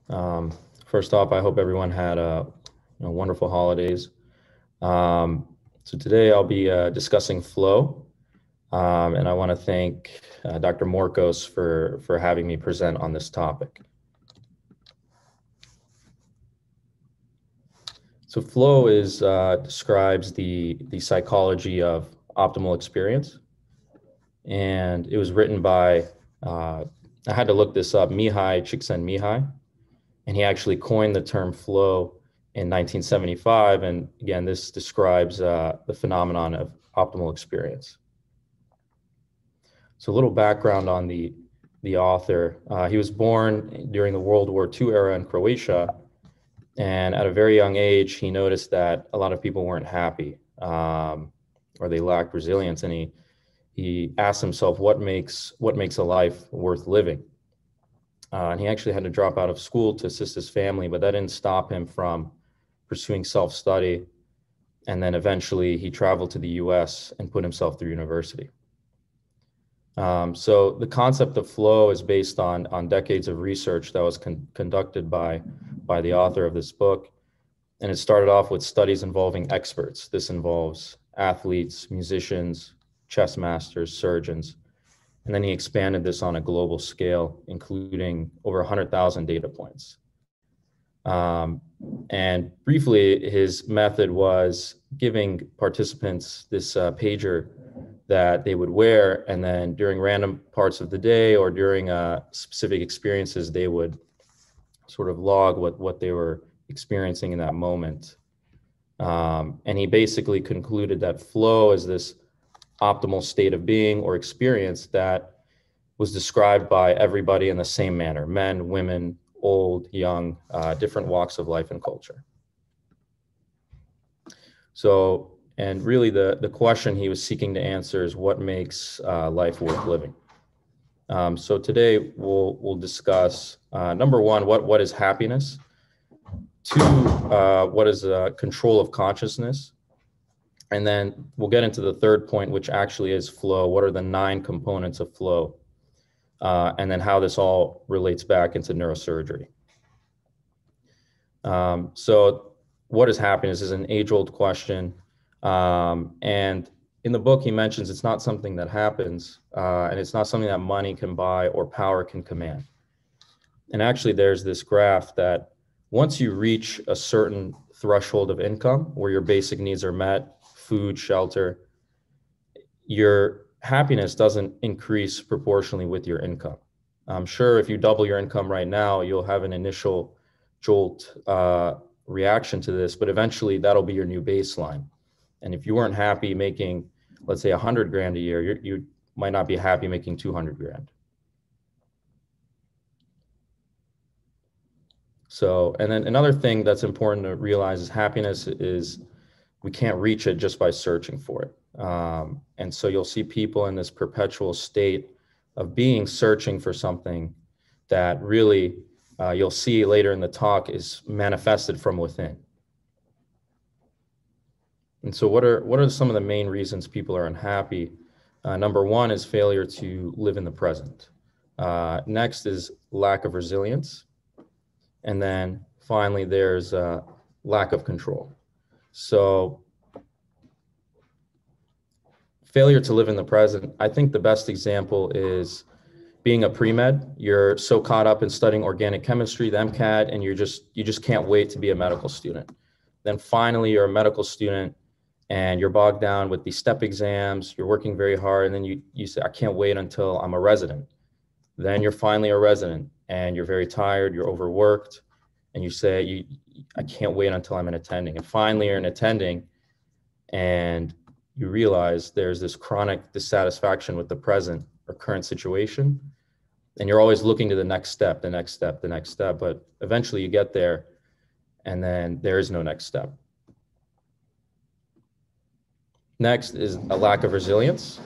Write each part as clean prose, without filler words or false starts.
First off, I hope everyone had wonderful holidays. So today I'll be discussing flow, and I want to thank Dr. Morkos for having me present on this topic. So flow describes the psychology of optimal experience, and it was written by I had to look this up, Mihai Csikszentmihalyi, and he actually coined the term flow in 1975. And again, this describes the phenomenon of optimal experience. So a little background on the author. He was born during the World War II era in Croatia. And at a very young age, he noticed that a lot of people weren't happy or they lacked resilience. And he asked himself, what makes a life worth living? And he actually had to drop out of school to assist his family, but that didn't stop him from pursuing self-study. And then eventually he traveled to the US and put himself through university. So the concept of flow is based on decades of research that was conducted by the author of this book. And it started off with studies involving experts. This involves athletes, musicians, chess masters, surgeons. And then he expanded this on a global scale, including over 100,000 data points. And briefly, his method was giving participants this pager that they would wear, and then during random parts of the day or during specific experiences, they would sort of log what they were experiencing in that moment. And he basically concluded that flow is this optimal state of being or experience that was described by everybody in the same manner: men, women, old, young, different walks of life and culture. So, and really the question he was seeking to answer is what makes life worth living. So today we'll discuss number one, what is happiness? Two, what is control of consciousness? And then we'll get into the third point, which actually is flow. What are the 9 components of flow? And then how this all relates back into neurosurgery. So what is happiness is an age-old question. And in the book, he mentions it's not something that happens, and it's not something that money can buy or power can command. And actually, there's this graph that once you reach a certain threshold of income where your basic needs are met, food, shelter, your happiness doesn't increase proportionally with your income. I'm sure if you double your income right now, you'll have an initial jolt reaction to this, but eventually that'll be your new baseline. And if you weren't happy making, let's say, 100 grand a year, you might not be happy making 200 grand. So, and then another thing that's important to realize is happiness is, we can't reach it just by searching for it. And so you'll see people in this perpetual state of being searching for something that really, you'll see later in the talk, is manifested from within. And so what are some of the main reasons people are unhappy? Number one is failure to live in the present. Next is lack of resilience. And then finally, there's lack of control. So failure to live in the present, I think the best example is being a pre-med. You're so caught up in studying organic chemistry, the MCAT, and you just can't wait to be a medical student. Then finally, you're a medical student and you're bogged down with these step exams, you're working very hard, and then you say, I can't wait until I'm a resident. Then you're finally a resident and you're very tired, you're overworked, and you say, I can't wait until I'm an attending. And finally you're an attending and you realize there's this chronic dissatisfaction with the present or current situation. And you're always looking to the next step, the next step, the next step, but eventually you get there and then there is no next step. Next is a lack of resilience.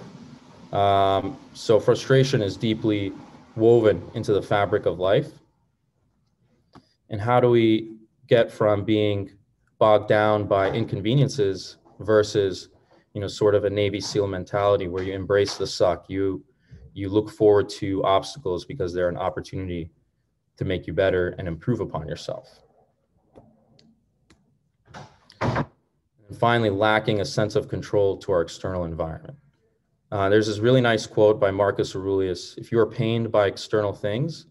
So frustration is deeply woven into the fabric of life. And how do we get from being bogged down by inconveniences versus, sort of a Navy SEAL mentality where you embrace the suck, you look forward to obstacles because they're an opportunity to make you better and improve upon yourself. And finally, lacking a sense of control to our external environment. There's this really nice quote by Marcus Aurelius: if you are pained by external things,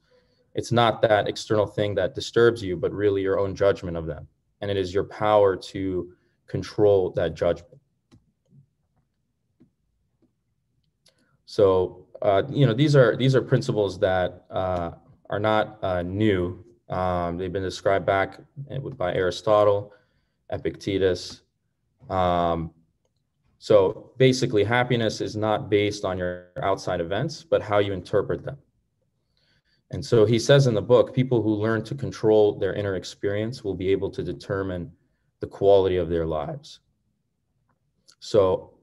it's not that external thing that disturbs you, but really your own judgment of them. And it is your power to control that judgment. So, these are principles that are not new. They've been described back by Aristotle, Epictetus. So basically, happiness is not based on your outside events, but how you interpret them. And so he says in the book, people who learn to control their inner experience will be able to determine the quality of their lives. So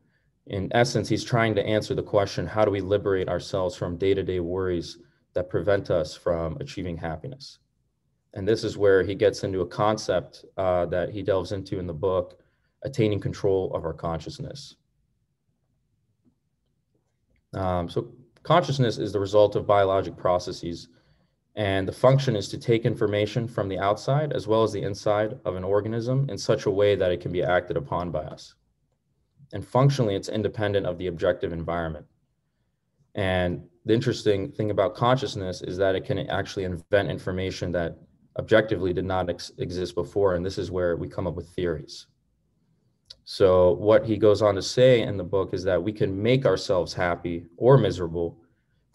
in essence, he's trying to answer the question, how do we liberate ourselves from day-to-day worries that prevent us from achieving happiness? And this is where he gets into a concept that he delves into in the book, attaining control of our consciousness. So consciousness is the result of biologic processes, and the function is to take information from the outside as well as the inside of an organism in such a way that it can be acted upon by us. And functionally, it's independent of the objective environment. And the interesting thing about consciousness is that it can actually invent information that objectively did not exist before, and this is where we come up with theories. So what he goes on to say in the book is that we can make ourselves happy or miserable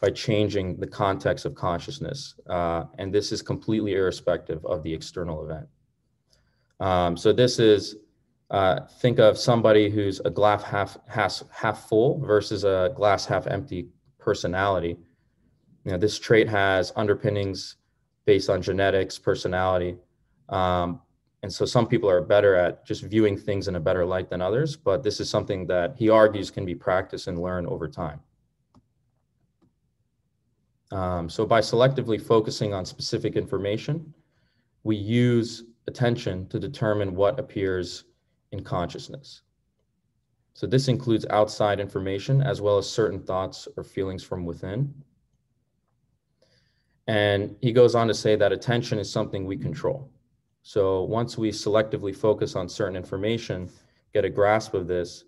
by changing the context of consciousness. And this is completely irrespective of the external event. So this is, think of somebody who's a glass half full versus a glass half empty personality. This trait has underpinnings based on genetics, personality. And so some people are better at just viewing things in a better light than others, but this is something that he argues can be practiced and learned over time. So by selectively focusing on specific information, we use attention to determine what appears in consciousness. So this includes outside information as well as certain thoughts or feelings from within. And he goes on to say that attention is something we control. So once we selectively focus on certain information, get a grasp of this,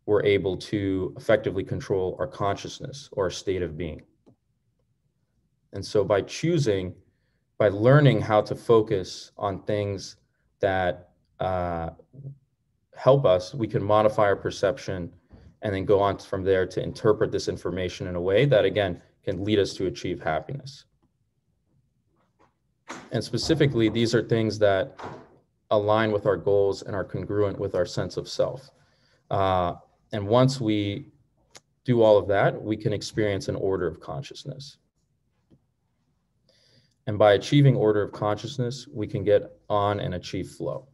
we're able to effectively control our consciousness or state of being. And so by learning how to focus on things that help us, we can modify our perception and then go on from there to interpret this information in a way that, again, can lead us to achieve happiness. And specifically, these are things that align with our goals and are congruent with our sense of self. And once we do all of that, we can experience an order of consciousness. And by achieving order of consciousness, we can get on and achieve flow.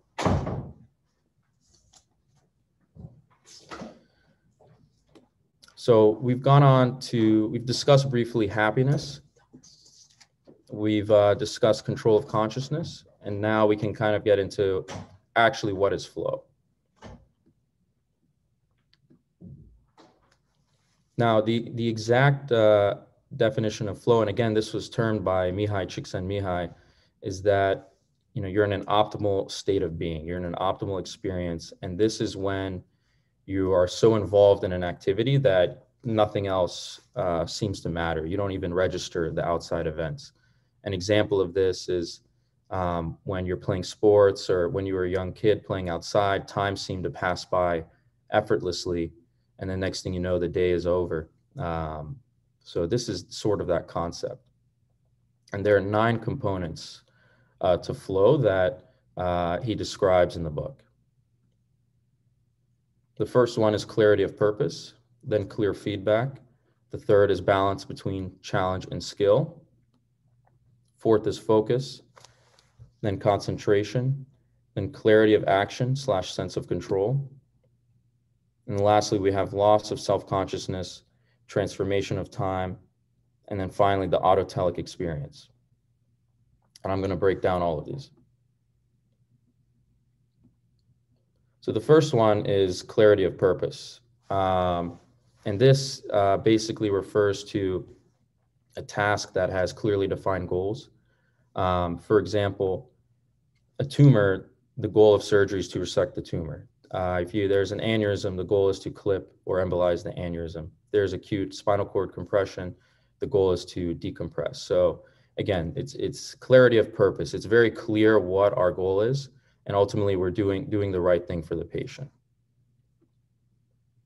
So we've discussed briefly happiness. We've discussed control of consciousness, and now we can kind of get into actually what is flow. Now, the exact definition of flow, and again, this was termed by Mihai Csikszentmihalyi, is that you're in an optimal state of being. You're in an optimal experience, and this is when you are so involved in an activity that nothing else seems to matter. You don't even register the outside events. An example of this is when you're playing sports or when you were a young kid playing outside, time seemed to pass by effortlessly, and the next thing you know, the day is over. So this is sort of that concept. And there are 9 components to flow that he describes in the book. The first one is clarity of purpose, then clear feedback. The third is balance between challenge and skill. Fourth is focus, then concentration, then clarity of action / sense of control. And lastly, we have loss of self-consciousness, transformation of time, and then finally the autotalk experience. And I'm going to break down all of these. So the first one is clarity of purpose. And this basically refers to a task that has clearly defined goals. For example, a tumor, the goal of surgery is to resect the tumor. If there's an aneurysm, the goal is to clip or embolize the aneurysm. There's acute spinal cord compression, the goal is to decompress. So again, it's clarity of purpose. It's very clear what our goal is, and ultimately we're doing the right thing for the patient.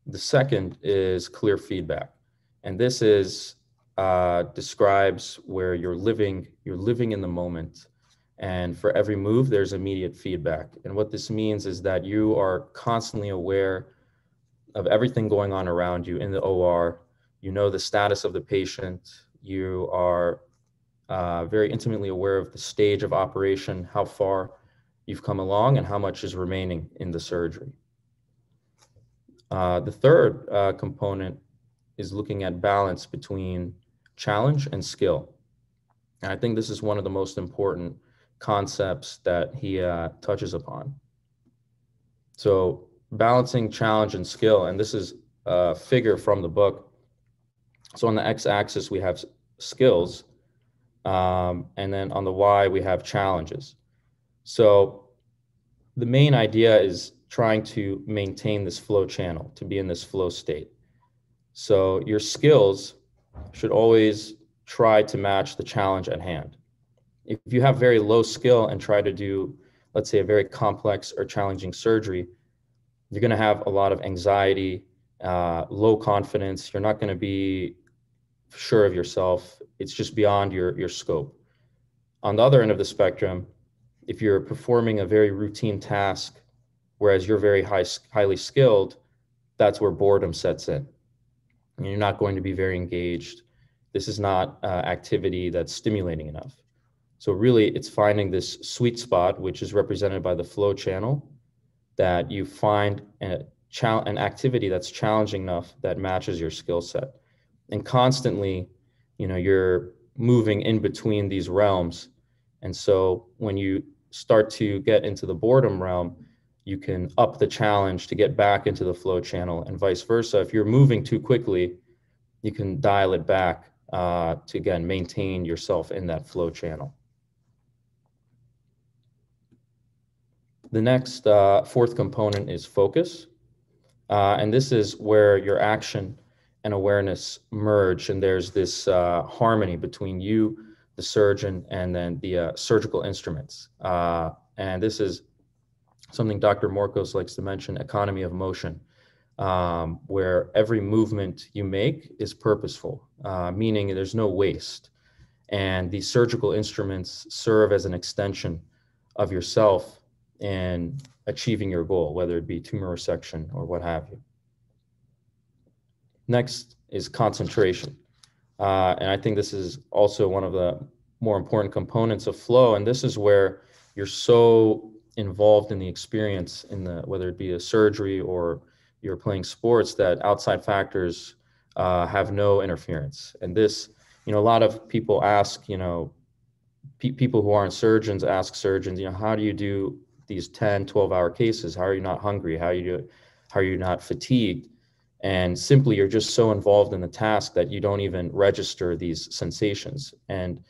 The second is clear feedback, and this is describes where you're living in the moment, and for every move there's immediate feedback. And what this means is that you are constantly aware of everything going on around you in the OR. You know the status of the patient. You are very intimately aware of the stage of operation, how far you've come along, and how much is remaining in the surgery. The third component is looking at balance between challenge and skill. And I think this is one of the most important concepts that he touches upon. So balancing challenge and skill, and this is a figure from the book. So on the x-axis we have skills, and then on the y we have challenges. So the main idea is trying to maintain this flow channel, to be in this flow state. So your skills should always try to match the challenge at hand. If you have very low skill and try to do, let's say, a very complex or challenging surgery, you're going to have a lot of anxiety, low confidence. You're not going to be sure of yourself. It's just beyond your scope. On the other end of the spectrum, if you're performing a very routine task, whereas you're very highly skilled, that's where boredom sets in. And you're not going to be very engaged. This is not activity that's stimulating enough. So really, it's finding this sweet spot, which is represented by the flow channel, that you find an activity that's challenging enough that matches your skill set. And constantly, you're moving in between these realms. And so when you start to get into the boredom realm, you can up the challenge to get back into the flow channel, and vice versa. If you're moving too quickly, you can dial it back to, again, maintain yourself in that flow channel. The next fourth component is focus. And this is where your action and awareness merge, and there's this harmony between you, the surgeon, and then the surgical instruments. And this is something Dr. Morkos likes to mention, economy of motion, where every movement you make is purposeful, meaning there's no waste. And these surgical instruments serve as an extension of yourself in achieving your goal, whether it be tumor resection or what have you. Next is concentration. And I think this is also one of the more important components of flow. And this is where you're so involved in the experience, whether it be a surgery or you're playing sports, that outside factors have no interference. And this, a lot of people ask, people who aren't surgeons ask surgeons, how do you do these 10, 12-hour cases? How are you not hungry? How are you not fatigued? And simply, you're just so involved in the task that you don't even register these sensations. And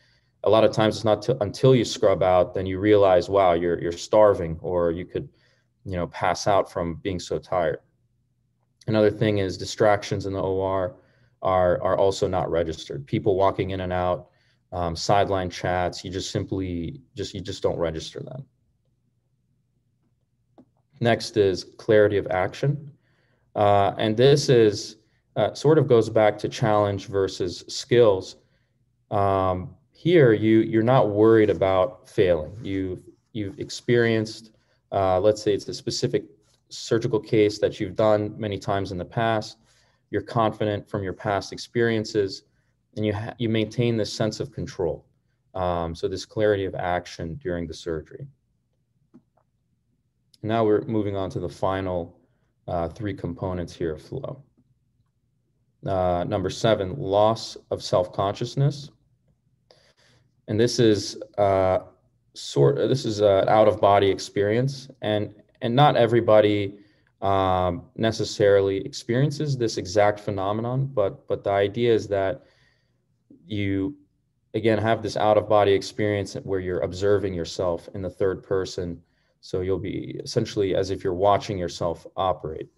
a lot of times it's not until you scrub out, then you realize, wow, you're starving, or you could, pass out from being so tired. Another thing is distractions in the OR are also not registered. People walking in and out, sideline chats, you just don't register them. Next is clarity of action. And this is sort of goes back to challenge versus skills. Here, you're not worried about failing. You've experienced, let's say it's a specific surgical case that you've done many times in the past. You're confident from your past experiences, and you maintain this sense of control. So this clarity of action during the surgery. Now we're moving on to the final three components here of flow. Number 7, loss of self-consciousness. And this is an out-of-body experience, and not everybody necessarily experiences this exact phenomenon, but the idea is that you again, have this out-of-body experience where you're observing yourself in the third person. So you'll be essentially as if you're watching yourself operate.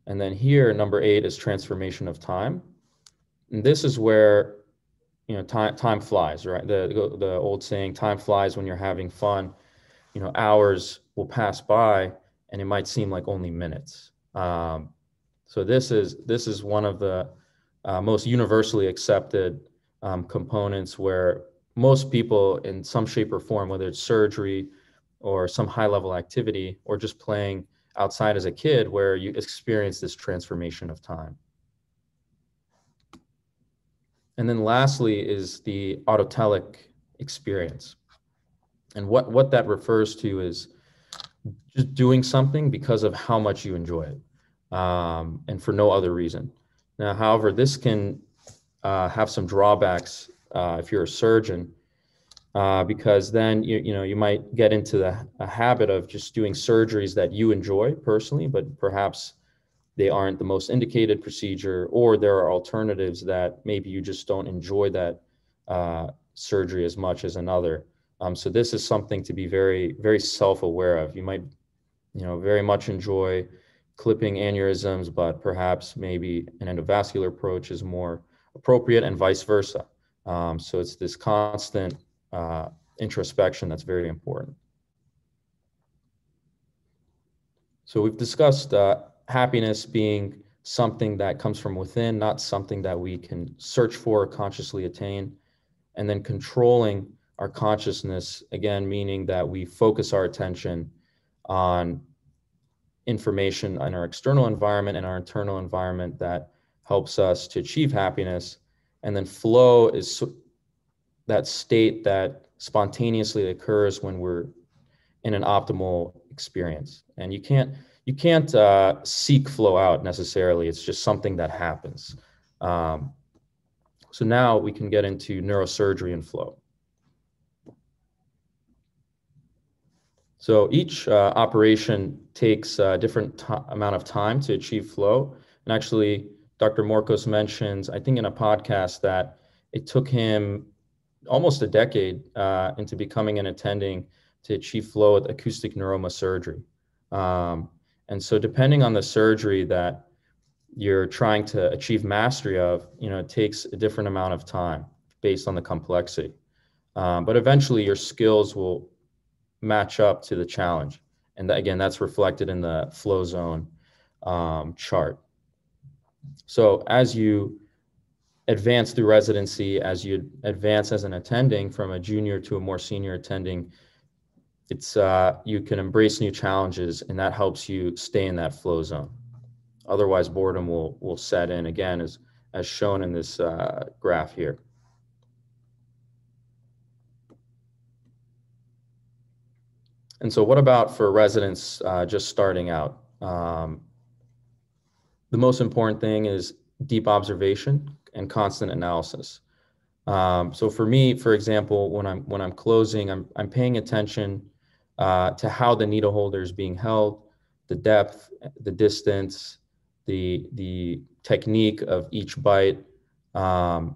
And then here, number 8 is transformation of time. And this is where, time flies, right? The old saying, time flies when you're having fun. Hours will pass by and it might seem like only minutes. So this is one of the most universally accepted components where most people in some shape or form, whether it's surgery or some high level activity or just playing outside as a kid, where you experience this transformation of time. And then lastly is the autotelic experience. And what that refers to is just doing something because of how much you enjoy it, and for no other reason. Now, however, this can have some drawbacks if you're a surgeon, because then you might get into a habit of just doing surgeries that you enjoy personally, but perhaps they aren't the most indicated procedure, or there are alternatives that maybe you just don't enjoy that surgery as much as another. So this is something to be very, very self-aware of. You might, very much enjoy clipping aneurysms, but perhaps maybe an endovascular approach is more appropriate, and vice versa. So it's this constant introspection that's very important. So we've discussed happiness being something that comes from within, not something that we can search for or consciously attain. And then controlling our consciousness, again, meaning that we focus our attention on information in our external environment and our internal environment that helps us to achieve happiness. And then flow is that state that spontaneously occurs when we're in an optimal experience. And you can't seek flow out necessarily. It's just something that happens. So now we can get into neurosurgery and flow. So each operation takes a different amount of time to achieve flow. And actually, Dr. Morcos mentions, I think in a podcast, that it took him almost a decade into becoming an attending to achieve flow with acoustic neurosurgery. And so depending on the surgery that you're trying to achieve mastery of, it takes a different amount of time based on the complexity. But eventually your skills will match up to the challenge. And again, that's reflected in the flow zone chart. So as you advance through residency, as you advance as an attending from a junior to a more senior attending, it's you can embrace new challenges, and that helps you stay in that flow zone. Otherwise, boredom will set in, again, as shown in this graph here. And so what about for residents just starting out? The most important thing is deep observation and constant analysis. So for me, for example, when I'm closing, I'm paying attention to how the needle holder is being held, the depth, the distance, the technique of each bite. And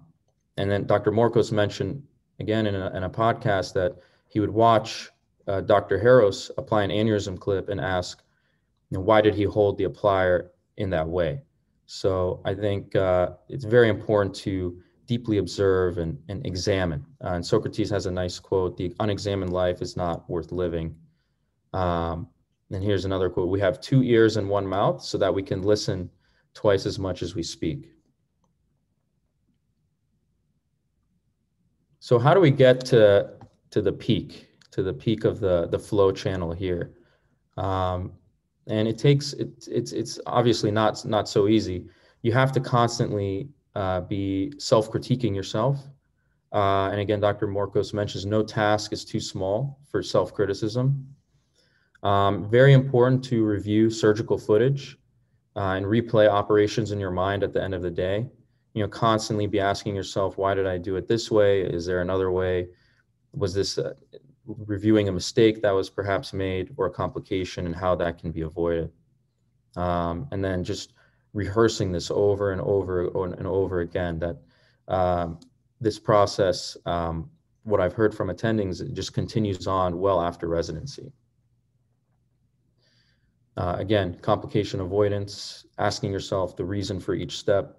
then Dr. Morcos mentioned, again, in a podcast, that he would watch Dr. Harros apply an aneurysm clip and ask, why did he hold the applier in that way? So I think it's very important to deeply observe and examine. And Socrates has a nice quote: "The unexamined life is not worth living." And here's another quote: "We have 2 ears and 1 mouth so that we can listen twice as much as we speak." So how do we get to the peak of the flow channel here? And it's obviously not so easy. You have to constantly be self-critiquing yourself. And again, Dr. Morcos mentions no task is too small for self-criticism. Very important to review surgical footage and replay operations in your mind at the end of the day. Constantly be asking yourself, why did I do it this way? Is there another way? Was this reviewing a mistake that was perhaps made, or a complication, and how that can be avoided? And then just rehearsing this over and over and over again, that this process, what I've heard from attendings, it just continues on well after residency. Again, complication avoidance, asking yourself the reason for each step.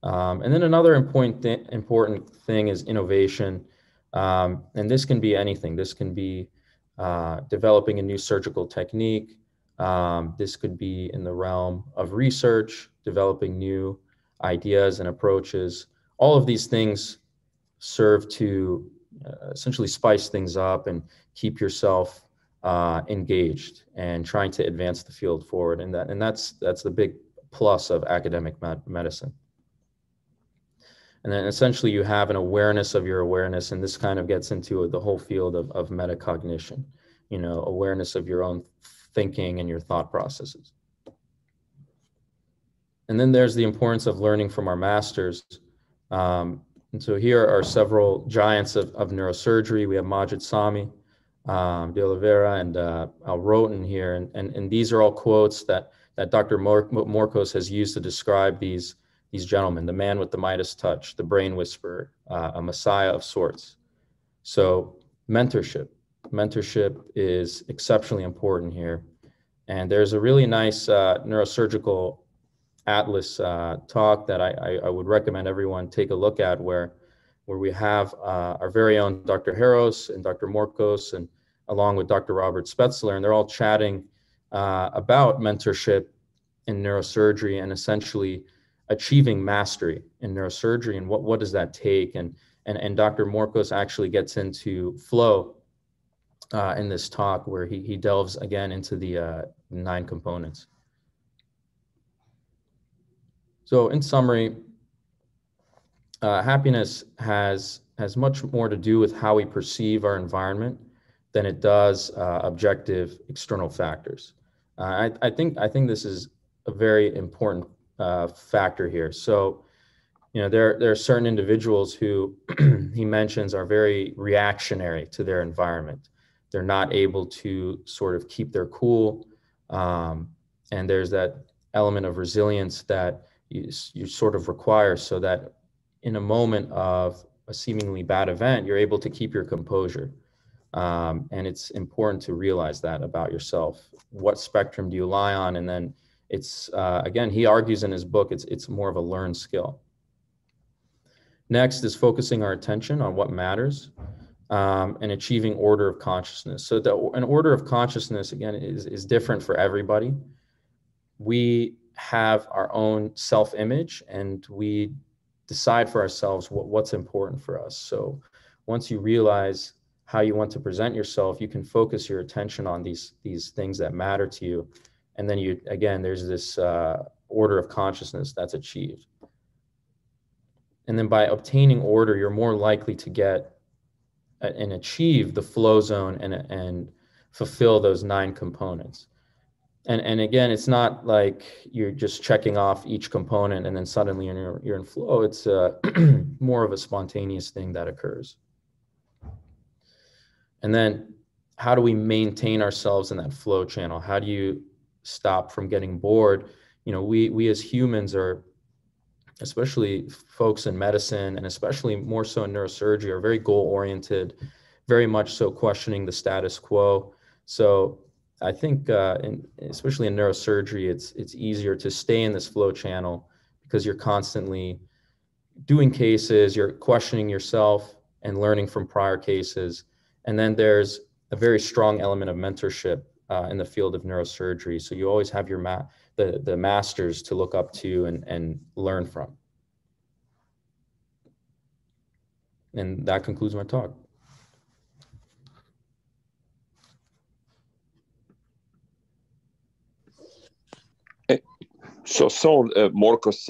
And then another important thing is innovation. And this can be anything. This can be developing a new surgical technique. This could be in the realm of research, developing new ideas and approaches. All of these things serve to essentially spice things up and keep yourself engaged and trying to advance the field forward. And that's the big plus of academic medicine. And then essentially you have an awareness of your awareness, and this kind of gets into the whole field of metacognition, awareness of your own thinking and your thought processes. And then there's the importance of learning from our masters. And so here are several giants of neurosurgery. We have Majid Sami, De Oliveira, and Al Roten here. And these are all quotes that Dr. Morcos has used to describe these gentlemen: the man with the Midas touch, the brain whisperer, a messiah of sorts. So mentorship is exceptionally important here. And there's a really nice neurosurgical atlas talk that I would recommend everyone take a look at, where we have our very own Dr. Harros and Dr. Morcos, and along with Dr. Robert Spetzler, and they're all chatting about mentorship in neurosurgery and essentially achieving mastery in neurosurgery, and what does that take? And Dr. Morcos actually gets into flow in this talk, where he delves again into the 9 components. So in summary, happiness has much more to do with how we perceive our environment than it does objective external factors. I think this is a very important factor here. So, there are certain individuals who he mentions are very reactionary to their environment. They're not able to sort of keep their cool. And there's that element of resilience that you sort of require, so that in a moment of a seemingly bad event, you're able to keep your composure. And it's important to realize that about yourself. What spectrum do you lie on? And then it's, again, he argues in his book, it's more of a learned skill. Next is focusing our attention on what matters, and achieving order of consciousness. So an order of consciousness, again, is different for everybody. We have our own self-image, and we decide for ourselves what's important for us. So once you realize how you want to present yourself, you can focus your attention on these things that matter to you. And then there's this order of consciousness that's achieved. And then by obtaining order, you're more likely to get and achieve the flow zone and fulfill those 9 components. And again, it's not like you're just checking off each component and then suddenly you're in flow. It's more of a spontaneous thing that occurs. And then how do we maintain ourselves in that flow channel? How do you stop from getting bored? We as humans are, especially folks in medicine, and especially more so in neurosurgery, are very goal-oriented, very much so questioning the status quo. So I think, especially in neurosurgery, it's easier to stay in this flow channel because you're constantly doing cases, you're questioning yourself and learning from prior cases. And then there's a very strong element of mentorship in the field of neurosurgery. So you always have the masters to look up to and learn from. And that concludes my talk. So Morcos,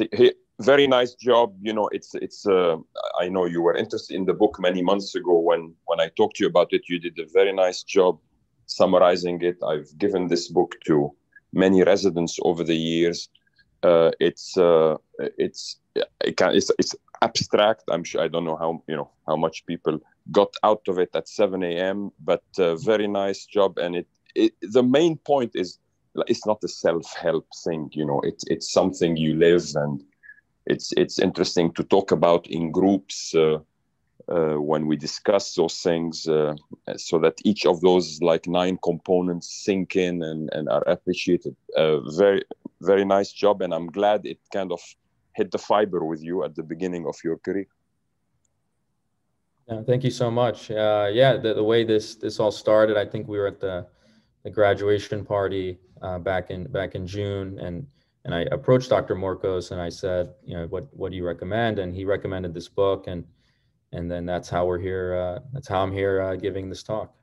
very nice job. I know you were interested in the book many months ago when I talked to you about it. You did a very nice job summarizing it. I've given this book to many residents over the years. It's abstract. I'm sure, I don't know how much people got out of it at 7 a.m. But very nice job. And the main point is, it's not a self-help thing, it's something you live, and it's interesting to talk about in groups when we discuss those things, so that each of those like 9 components sink in and are appreciated. Very, very nice job, and I'm glad it kind of hit the fiber with you at the beginning of your career. Yeah, thank you so much. Yeah, the way this all started, I think we were at the graduation party back in June, and I approached Dr. Morcos and I said, you know, what do you recommend? And he recommended this book, and then that's how we're here. That's how I'm here giving this talk.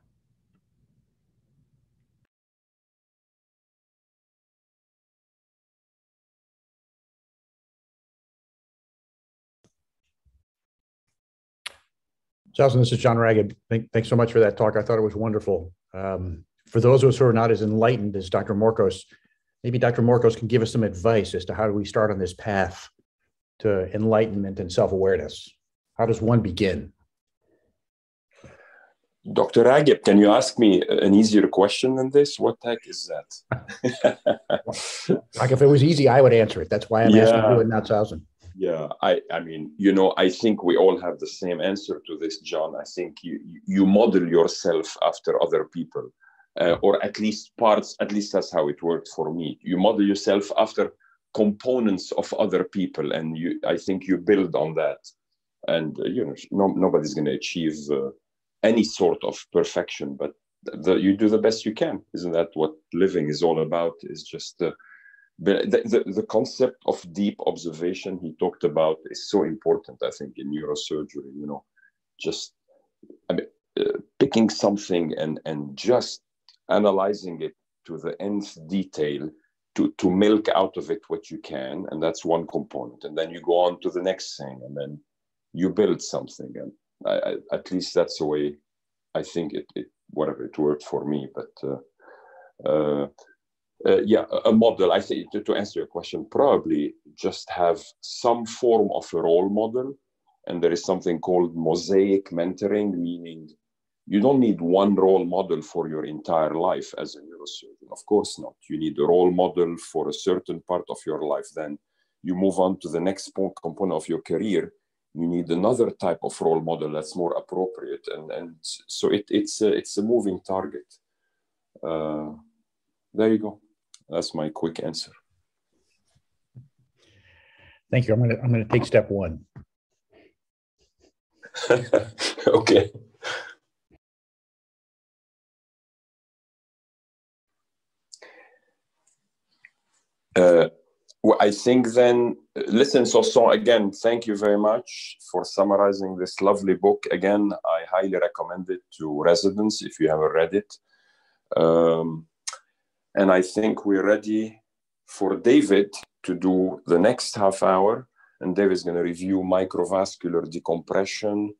Jocelyn, this is John Ragged. Thanks so much for that talk. I thought it was wonderful. For those of us who are not as enlightened as Dr. Morcos, maybe Dr. Morcos can give us some advice as to how do we start on this path to enlightenment and self-awareness. How does one begin? Dr. Ragged, can you ask me an easier question than this? What the heck is that? Like if it was easy, I would answer it. That's why I'm asking you and not Sausen. Yeah, I mean, you know, I think we all have the same answer to this, John. I think you model yourself after other people, or at least that's how it worked for me. You model yourself after components of other people, and I think you build on that. And, you know, nobody's going to achieve any sort of perfection, but you do the best you can. Isn't that what living is all about? Is just the concept of deep observation he talked about is so important, I think, in neurosurgery. You know, just picking something and just analyzing it to the nth detail to milk out of it what you can, and that's one component. And then you go on to the next thing, and then you build something. And at least that's the way I think it worked for me. But yeah, a model, I think, to answer your question, probably just have some form of a role model. And there is something called mosaic mentoring, meaning you don't need one role model for your entire life as a neurosurgeon. Of course not. You need a role model for a certain part of your life. Then you move on to the next component of your career. You need another type of role model that's more appropriate. And so it's a moving target. There you go. That's my quick answer. Thank you. I'm gonna take step 1. Okay. Well, I think then, listen, so again, thank you very much for summarizing this lovely book. Again, I highly recommend it to residents if you haven't read it. And I think we're ready for David to do the next half hour. And David's going to review microvascular decompression,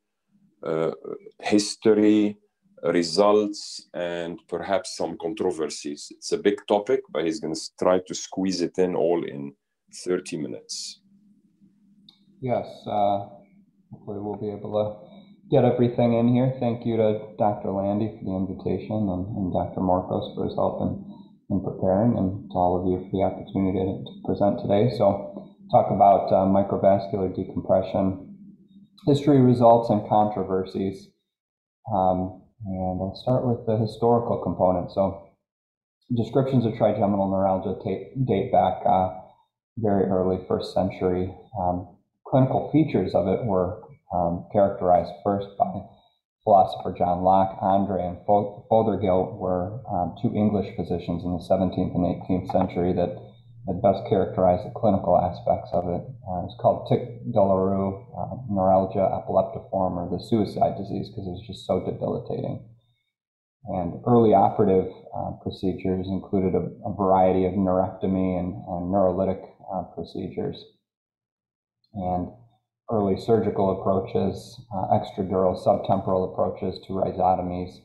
history, results, and perhaps some controversies. It's a big topic, but he's going to try to squeeze it in all in 30 minutes. Yes, hopefully we'll be able to get everything in here. Thank you to Dr. Landy for the invitation and Dr. Morcos for his help in preparing, and to all of you for the opportunity to present today. So talk about microvascular decompression, history, results, and controversies. And I'll start with the historical component. So descriptions of trigeminal neuralgia date back very early 1st century. Clinical features of it were characterized first by philosopher John Locke. Andre and Fothergill were 2 English physicians in the 17th and 18th century that best characterized the clinical aspects of it. It's called tic douloureux, neuralgia epileptiform, or the suicide disease, because it was just so debilitating. And early operative procedures included a variety of neurectomy and neurolytic procedures. And early surgical approaches, extradural subtemporal approaches to rhizotomies.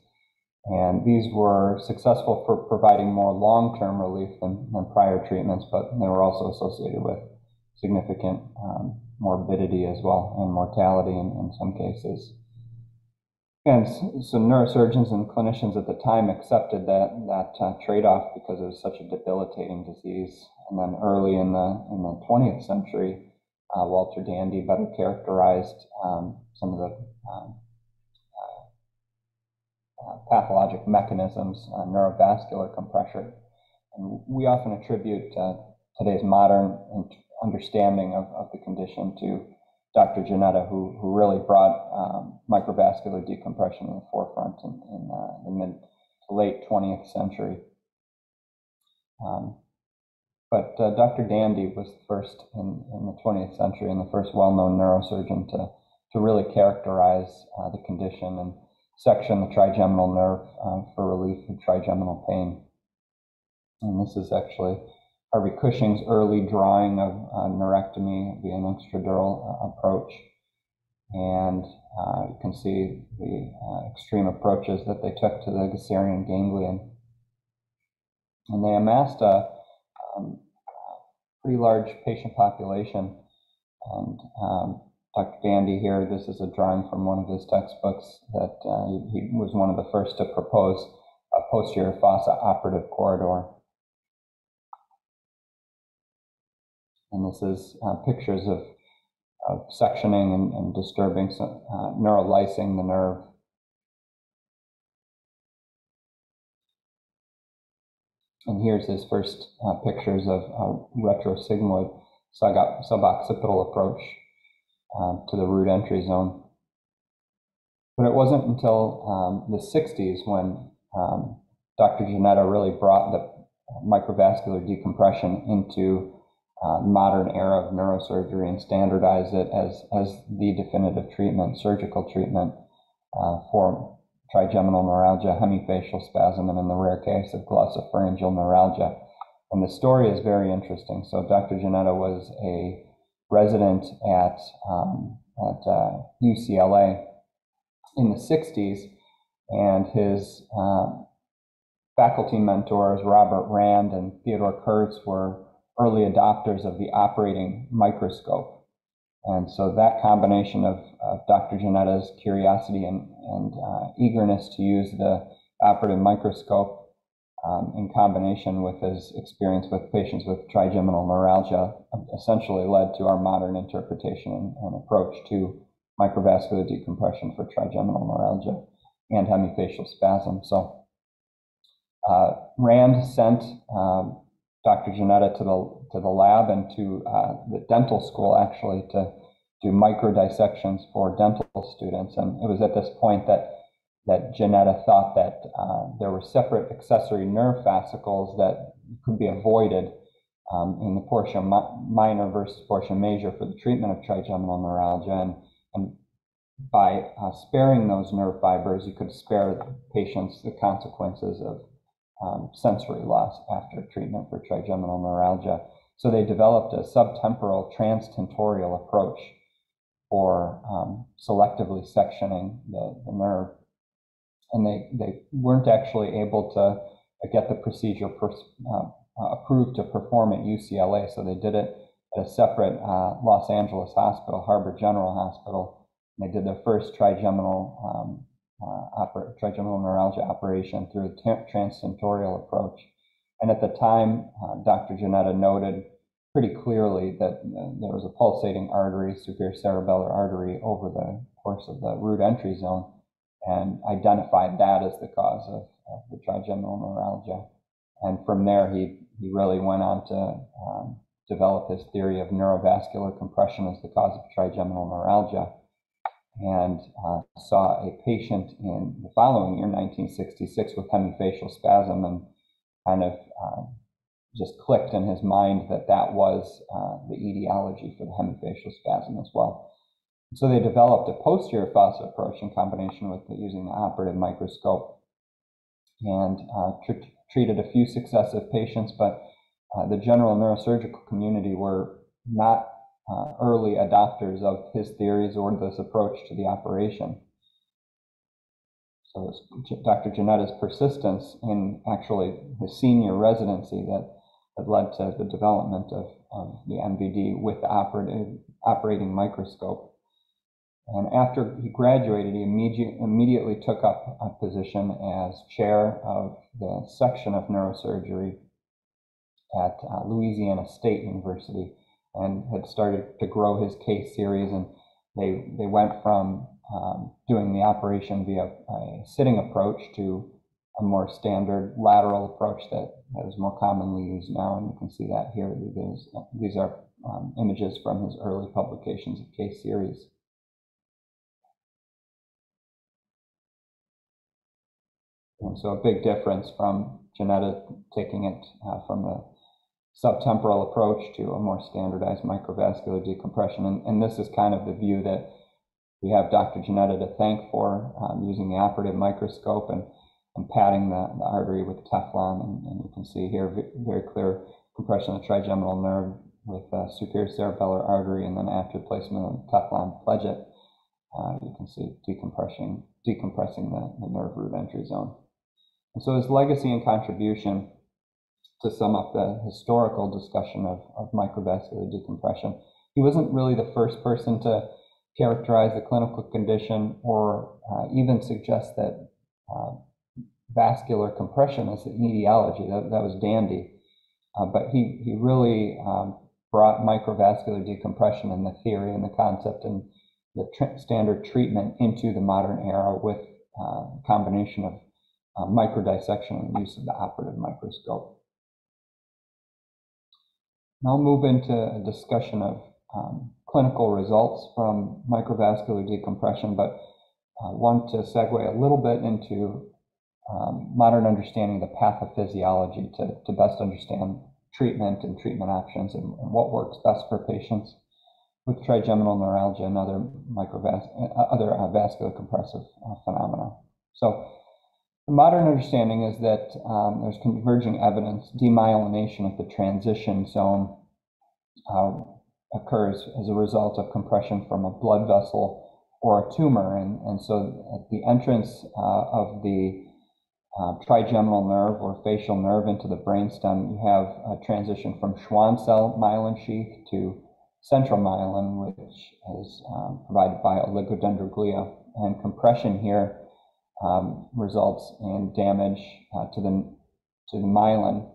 And these were successful for providing more long-term relief than prior treatments, but they were also associated with significant morbidity as well, and mortality in some cases. And so neurosurgeons and clinicians at the time accepted that trade-off because it was such a debilitating disease. And then early in the 20th century, Walter Dandy better characterized some of the pathologic mechanisms, neurovascular compression. And we often attribute today's modern understanding of the condition to Dr. Janetta, who really brought microvascular decompression to the forefront in the mid to late 20th century. But Dr. Dandy was the first in the 20th century and the first well-known neurosurgeon to really characterize the condition and section the trigeminal nerve for relief of trigeminal pain. And this is actually Harvey Cushing's early drawing of neurectomy via an extradural approach. And you can see the extreme approaches that they took to the Decompression ganglion. And they amassed a pretty large patient population. And Dr. Dandy here, this is a drawing from one of his textbooks that he was one of the first to propose a posterior fossa operative corridor. And this is pictures of sectioning and disturbing, neurolysing the nerve. And here's his first pictures of retrosigmoid suboccipital approach to the root entry zone. But it wasn't until the 60s when Dr. Janetta really brought the microvascular decompression into modern era of neurosurgery and standardized it as the definitive treatment, surgical treatment for trigeminal neuralgia, hemifacial spasm, and in the rare case of glossopharyngeal neuralgia. And the story is very interesting. So Dr. Janetta was a resident at UCLA in the 60s, and his faculty mentors, Robert Rand and Theodore Kurtz, were early adopters of the operating microscope. And so that combination of Dr. Janetta's curiosity and eagerness to use the operative microscope in combination with his experience with patients with trigeminal neuralgia essentially led to our modern interpretation and approach to microvascular decompression for trigeminal neuralgia and hemifacial spasm. So Rand sent Dr. Janetta to the lab and to the dental school actually to do microdissections for dental students. And it was at this point that Janetta thought that there were separate accessory nerve fascicles that could be avoided in the portion minor versus portion major for the treatment of trigeminal neuralgia. And by sparing those nerve fibers, you could spare patients the consequences of sensory loss after treatment for trigeminal neuralgia. So they developed a subtemporal transtentorial approach for selectively sectioning the nerve. And they weren't actually able to get the procedure approved to perform at UCLA, so they did it at a separate Los Angeles hospital, Harbor General Hospital. And they did their first trigeminal neuralgia operation through a transtentorial approach. And at the time, Dr. Janetta noted pretty clearly that there was a pulsating artery, superior cerebellar artery, over the course of the root entry zone, and identified that as the cause of the trigeminal neuralgia. And from there, he really went on to develop his theory of neurovascular compression as the cause of trigeminal neuralgia, and saw a patient in the following year, 1966, with hemifacial spasm, and kind of just clicked in his mind that was the etiology for the hemifacial spasm as well. So they developed a posterior fossa approach in combination with using the operative microscope, and treated a few successive patients, but the general neurosurgical community were not early adopters of his theories or this approach to the operation. So it's Dr. Janetta's persistence in actually his senior residency that led to the development of the MVD with the operating microscope. And after he graduated, he immediately took up a position as chair of the section of neurosurgery at Louisiana State University. and had started to grow his case series, and they went from doing the operation via a sitting approach to a more standard lateral approach that is more commonly used now, and you can see that here. These are images from his early publications of case series. And so a big difference from Ginetta taking it from the subtemporal approach to a more standardized microvascular decompression. And this is kind of the view that we have Dr. Ginetta to thank for, using the operative microscope and padding the artery with Teflon. And you can see here very clear compression of the trigeminal nerve with superior cerebellar artery, and then after placement of Teflon pledget, you can see decompressing the nerve root entry zone. And so his legacy and contribution, to sum up the historical discussion of microvascular decompression, he wasn't really the first person to characterize the clinical condition or even suggest that vascular compression is an etiology. That was Dandy. But he really brought microvascular decompression and the theory and the concept and the standard treatment into the modern era with a combination of microdissection and use of the operative microscope. Now I'll move into a discussion of clinical results from microvascular decompression, but want to segue a little bit into modern understanding of the pathophysiology to best understand treatment and treatment options and what works best for patients with trigeminal neuralgia and other vascular compressive phenomena. So the modern understanding is that there's converging evidence demyelination of the transition zone occurs as a result of compression from a blood vessel or a tumor. And so at the entrance of the trigeminal nerve or facial nerve into the brainstem, you have a transition from Schwann cell myelin sheath to central myelin, which is provided by oligodendroglia. And compression here results in damage to the myelin,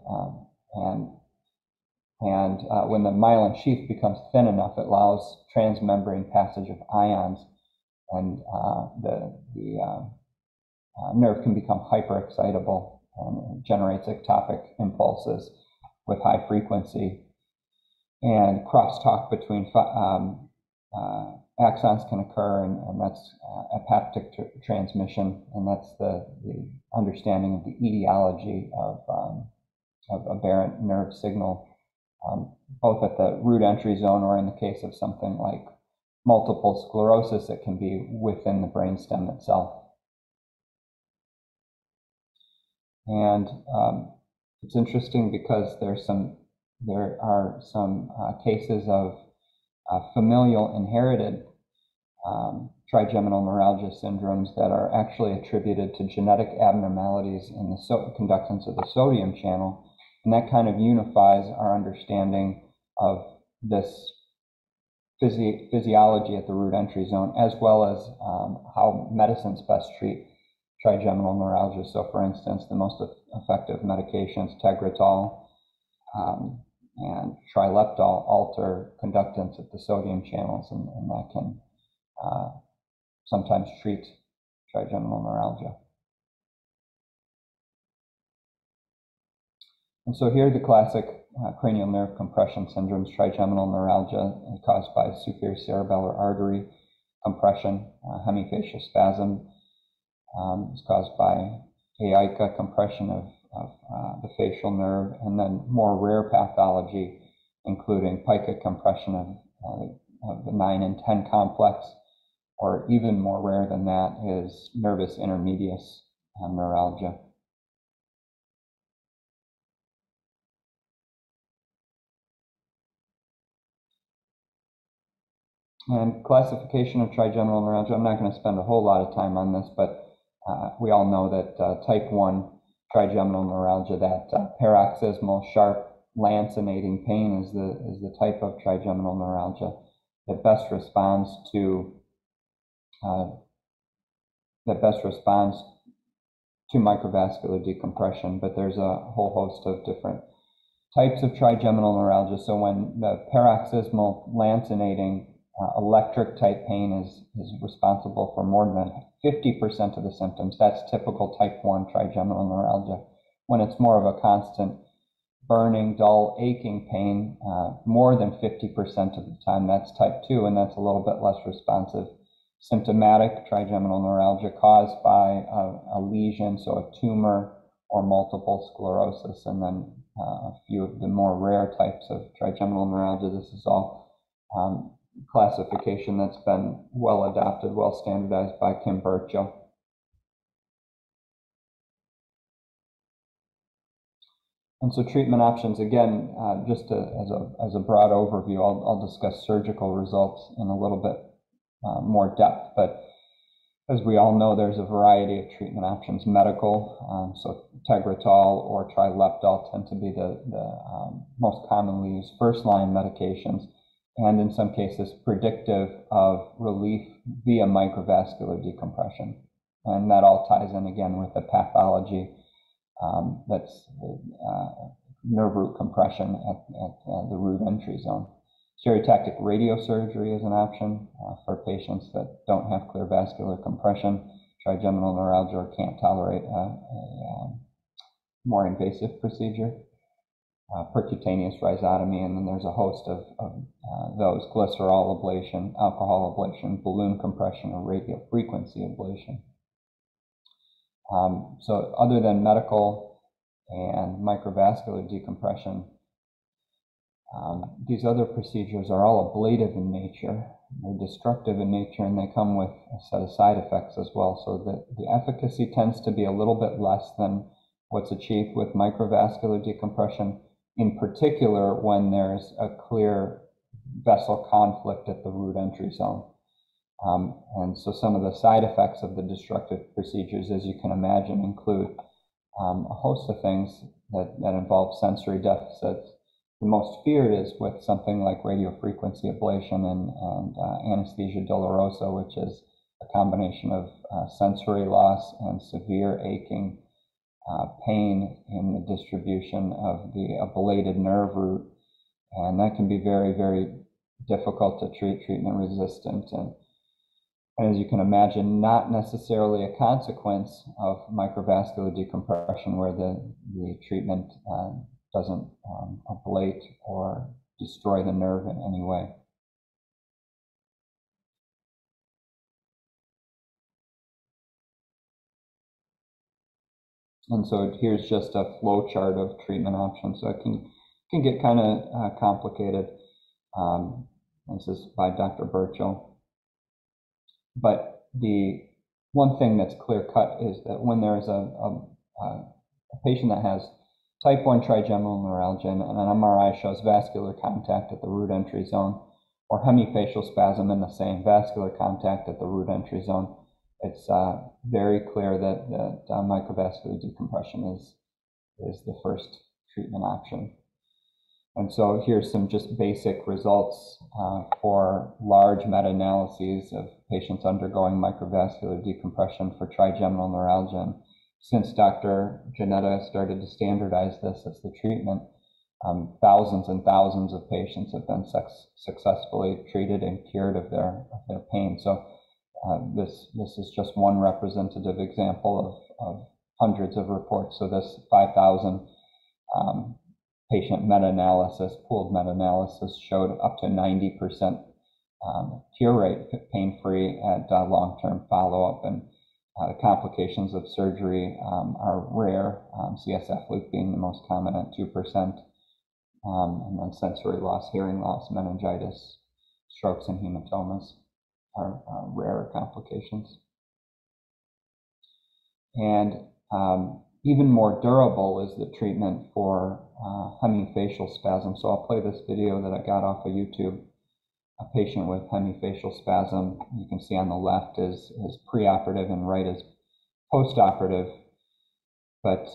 and when the myelin sheath becomes thin enough, it allows transmembrane passage of ions, and the nerve can become hyperexcitable and generates ectopic impulses with high frequency, and crosstalk between axons can occur, and that's apoptic transmission, and that's the understanding of the etiology of aberrant nerve signal, both at the root entry zone or in the case of something like multiple sclerosis, it can be within the brainstem itself. And it's interesting because there are some cases of familial inherited trigeminal neuralgia syndromes that are actually attributed to genetic abnormalities in the conductance of the sodium channel. And that kind of unifies our understanding of this physiology at the root entry zone, as well as how medicines best treat trigeminal neuralgia. So for instance, the most effective medications, Tegretol and Trileptal, alter conductance at the sodium channels, and that can sometimes treat trigeminal neuralgia. And so here are the classic cranial nerve compression syndromes. Trigeminal neuralgia is caused by superior cerebellar artery compression. Hemifacial spasm is caused by AICA compression of the facial nerve, and then more rare pathology, including pica compression of the 9 and 10 complex, or even more rare than that is nervus intermedius neuralgia. And classification of trigeminal neuralgia, I'm not going to spend a whole lot of time on this, but we all know that type 1 trigeminal neuralgia, that paroxysmal, sharp, lancinating pain is the type of trigeminal neuralgia that best responds to microvascular decompression. But there's a whole host of different Types of trigeminal neuralgia. So when the paroxysmal lancenating electric type pain is responsible for more than 50% of the symptoms, that's typical type 1 trigeminal neuralgia. When it's more of a constant burning, dull, aching pain, more than 50% of the time, that's type 2, and that's a little bit less responsive. Symptomatic trigeminal neuralgia caused by a lesion, so a tumor or multiple sclerosis, and then a few of the more rare types of trigeminal neuralgia. This is all classification that's been well adopted, well standardized by Kim Burchill. And so treatment options, again, just as a broad overview, I'll discuss surgical results in a little bit more depth, but as we all know, there's a variety of treatment options. Medical, so Tegretol or Trileptal tend to be the most commonly used first-line medications, and in some cases predictive of relief via microvascular decompression. And that all ties in again with the pathology that's nerve root compression at the root entry zone. Stereotactic radiosurgery is an option for patients that don't have clear vascular compression, trigeminal neuralgia, or can't tolerate a more invasive procedure. Percutaneous rhizotomy, and then there's a host of those: glycerol ablation, alcohol ablation, balloon compression, or radio frequency ablation. So other than medical and microvascular decompression, these other procedures are all ablative in nature. They're destructive in nature, and they come with a set of side effects as well. So the efficacy tends to be a little bit less than what's achieved with microvascular decompression, in particular when there's a clear vessel conflict at the root entry zone. And so some of the side effects of the destructive procedures, as you can imagine, include a host of things that involve sensory deficits. The most feared is with something like radiofrequency ablation and anesthesia dolorosa, which is a combination of sensory loss and severe aching, pain in the distribution of the ablated nerve root. And that can be very, very difficult to treat, treatment resistant, and as you can imagine, not necessarily a consequence of microvascular decompression, where the treatment doesn't ablate or destroy the nerve in any way. And so here's just a flow chart of treatment options. So it can get kind of complicated. This is by Dr. Burchill. But the one thing that's clear cut is that when there's a patient that has type 1 trigeminal neuralgia and an MRI shows vascular contact at the root entry zone, or hemifacial spasm in the same vascular contact at the root entry zone, it's very clear that microvascular decompression is the first treatment option. And so here's some just basic results for large meta-analyses of patients undergoing microvascular decompression for trigeminal neuralgia. And since Dr. Janetta started to standardize this as the treatment, thousands and thousands of patients have been successfully treated and cured of their pain. So this is just one representative example of hundreds of reports. So this 5,000 patient meta-analysis, pooled meta-analysis, showed up to 90% cure rate, pain-free at long-term follow-up. And the complications of surgery are rare, CSF loop being the most common at 2%, and then sensory loss, hearing loss, meningitis, strokes, and hematomas are rarer complications. And even more durable is the treatment for hemifacial spasm. So I'll play this video that I got off of YouTube. A patient with hemifacial spasm, you can see on the left is preoperative and right is postoperative. But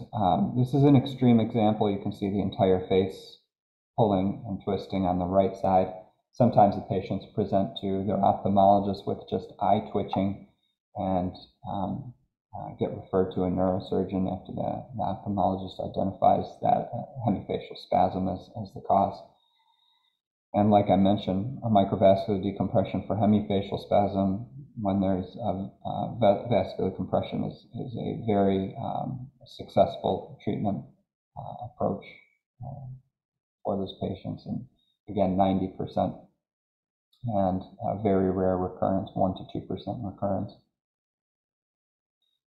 this is an extreme example. You can see the entire face pulling and twisting on the right side. Sometimes the patients present to their ophthalmologist with just eye twitching and get referred to a neurosurgeon after the ophthalmologist identifies that hemifacial spasm as the cause. And like I mentioned, a microvascular decompression for hemifacial spasm when there's vascular compression is a very successful treatment approach for those patients. And again, 90% and very rare recurrence, 1 to 2% recurrence.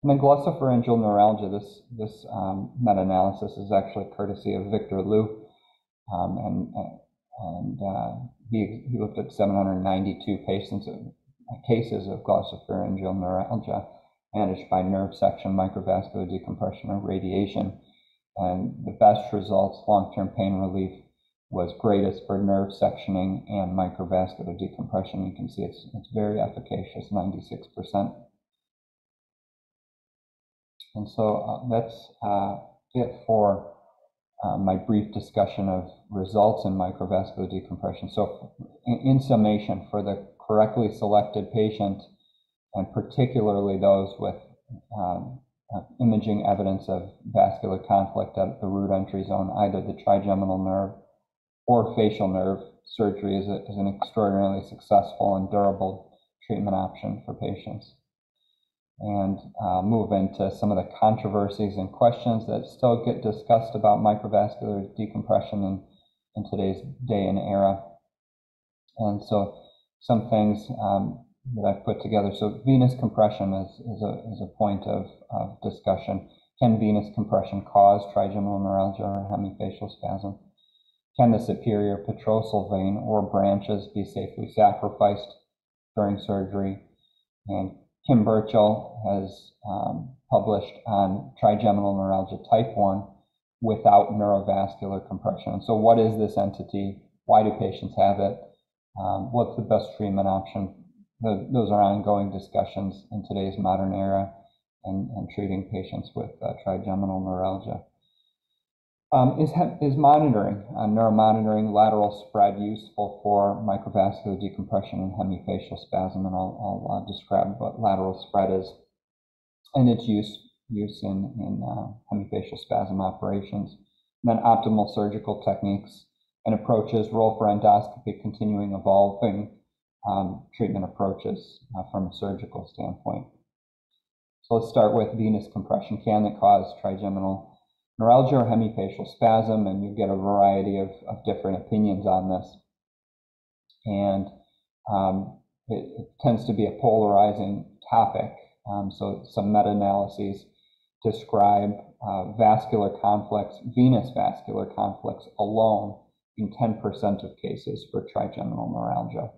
And then glossopharyngeal neuralgia, this meta-analysis is actually courtesy of Victor Liu, and he looked at 792 cases of glossopharyngeal neuralgia managed by nerve section, microvascular decompression, or radiation. And the best results, long-term pain relief, was greatest for nerve sectioning and microvascular decompression. You can see it's very efficacious, 96%. And so that's it for my brief discussion of results in microvascular decompression. So in summation, for the correctly selected patient, and particularly those with imaging evidence of vascular conflict at the root entry zone, either the trigeminal nerve or facial nerve, surgery is an extraordinarily successful and durable treatment option for patients. And move into some of the controversies and questions that still get discussed about microvascular decompression in today's day and era. And so some things that I've put together. So venous compression is a point of discussion. Can venous compression cause trigeminal neuralgia or hemifacial spasm? Can the superior petrossal vein or branches be safely sacrificed during surgery? And Kim Burchell has published on trigeminal neuralgia type 1 without neurovascular compression. So what is this entity? Why do patients have it? What's the best treatment option? Those are ongoing discussions in today's modern era and treating patients with trigeminal neuralgia. Is monitoring, neuromonitoring, lateral spread useful for microvascular decompression and hemifacial spasm? And I'll describe what lateral spread is and its use in hemifacial spasm operations. And then optimal surgical techniques and approaches, role for endoscopy, continuing evolving treatment approaches from a surgical standpoint. So let's start with venous compression. Can it cause trigeminal neuralgia or hemifacial spasm? And you get a variety of different opinions on this. And it tends to be a polarizing topic. So some meta-analyses describe vascular conflicts, venous vascular conflicts alone in 10% of cases for trigeminal neuralgia.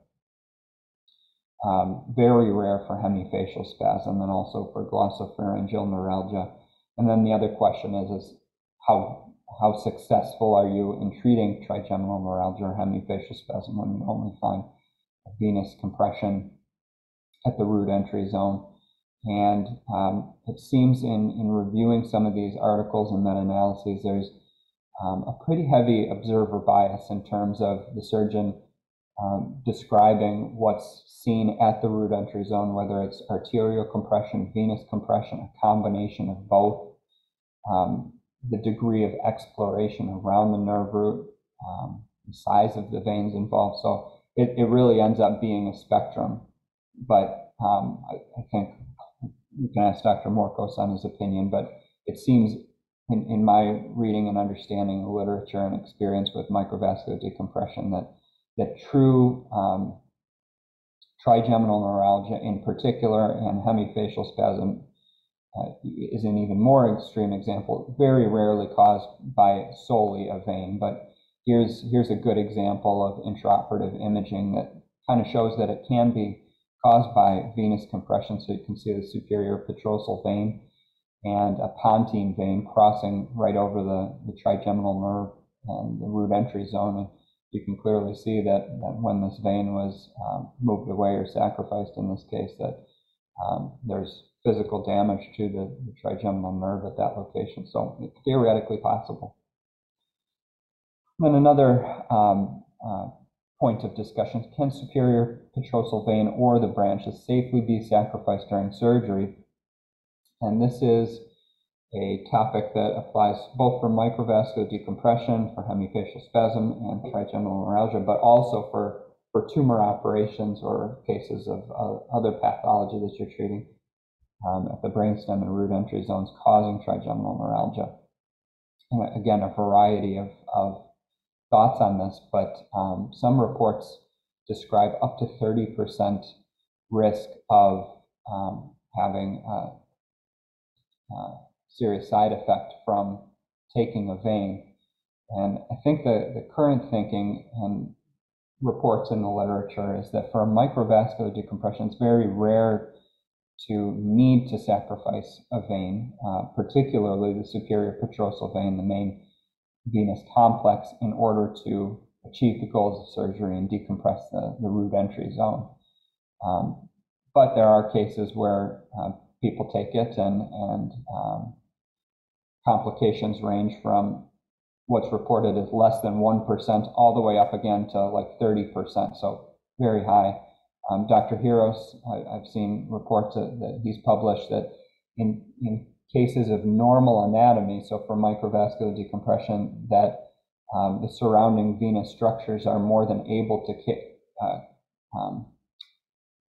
Very rare for hemifacial spasm and also for glossopharyngeal neuralgia. And then the other question is how successful are you in treating trigeminal neuralgia or hemifacial spasm when you only find venous compression at the root entry zone? And it seems in reviewing some of these articles and meta-analyses, there's a pretty heavy observer bias in terms of the surgeon describing what's seen at the root entry zone, whether it's arterial compression, venous compression, a combination of both, the degree of exploration around the nerve root, the size of the veins involved. So it really ends up being a spectrum. But I think you can ask Dr. Morkos on his opinion, but it seems in my reading and understanding of literature and experience with microvascular decompression that true trigeminal neuralgia in particular and hemifacial spasm is an even more extreme example, very rarely caused by solely a vein. But here's a good example of intraoperative imaging that kind of shows that it can be caused by venous compression. So you can see the superior petrossal vein and a pontine vein crossing right over the trigeminal nerve and the root entry zone. And you can clearly see that when this vein was moved away or sacrificed in this case, that there's physical damage to the trigeminal nerve at that location. So it's theoretically possible. Then another point of discussion, can superior petrossal vein or the branches safely be sacrificed during surgery? And this is a topic that applies both for microvascular decompression, for hemifacial spasm and trigeminal neuralgia, but also for tumor operations or cases of other pathology that you're treating at the brainstem and root entry zones causing trigeminal neuralgia. And again, a variety of thoughts on this, but some reports describe up to 30% risk of having a serious side effect from taking a vein. And I think the current thinking and reports in the literature is that for microvascular decompression, it's very rare to need to sacrifice a vein, particularly the superior petrossal vein, the main venous complex, in order to achieve the goals of surgery and decompress the root entry zone. But there are cases where people take it and complications range from what's reported as less than 1% all the way up again to like 30%, so very high. Dr. Hiros, I've seen reports that he's published that in cases of normal anatomy, so for microvascular decompression, that the surrounding venous structures are more than able to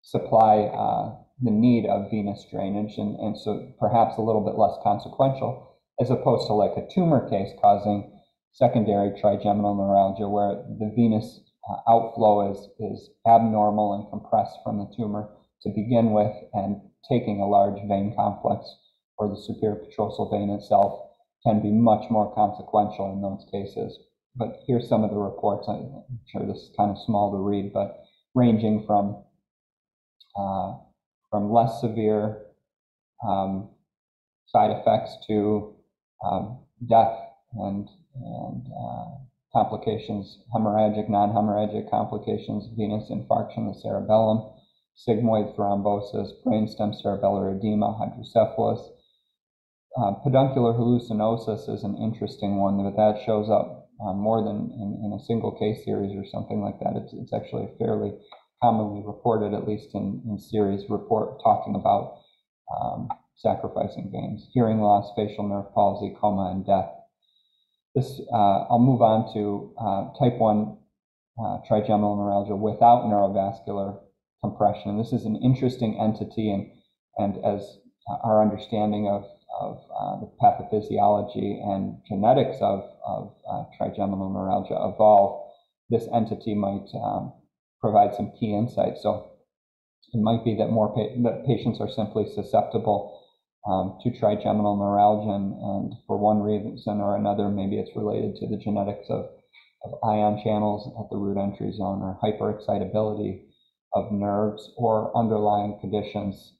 supply the need of venous drainage, and so perhaps a little bit less consequential, as opposed to like a tumor case causing secondary trigeminal neuralgia, where the venous outflow is abnormal and compressed from the tumor to begin with, and taking a large vein complex or the superior petrossal vein itself can be much more consequential in those cases. But here's some of the reports. I'm sure this is kind of small to read, but ranging from less severe side effects to death and complications, hemorrhagic, non-hemorrhagic complications, venous infarction of the cerebellum, sigmoid thrombosis, brainstem cerebellar edema, hydrocephalus. Peduncular hallucinosis is an interesting one, but that shows up more than in a single case series or something like that. It's actually fairly commonly reported, at least in series report talking about sacrificing veins. Hearing loss, facial nerve palsy, coma, and death. This, I'll move on to type 1 trigeminal neuralgia without neurovascular compression. This is an interesting entity, and as our understanding of the pathophysiology and genetics of trigeminal neuralgia evolve, this entity might provide some key insight. So it might be that that patients are simply susceptible to trigeminal neuralgia, and for one reason or another, maybe it's related to the genetics of ion channels at the root entry zone, or hyperexcitability of nerves, or underlying conditions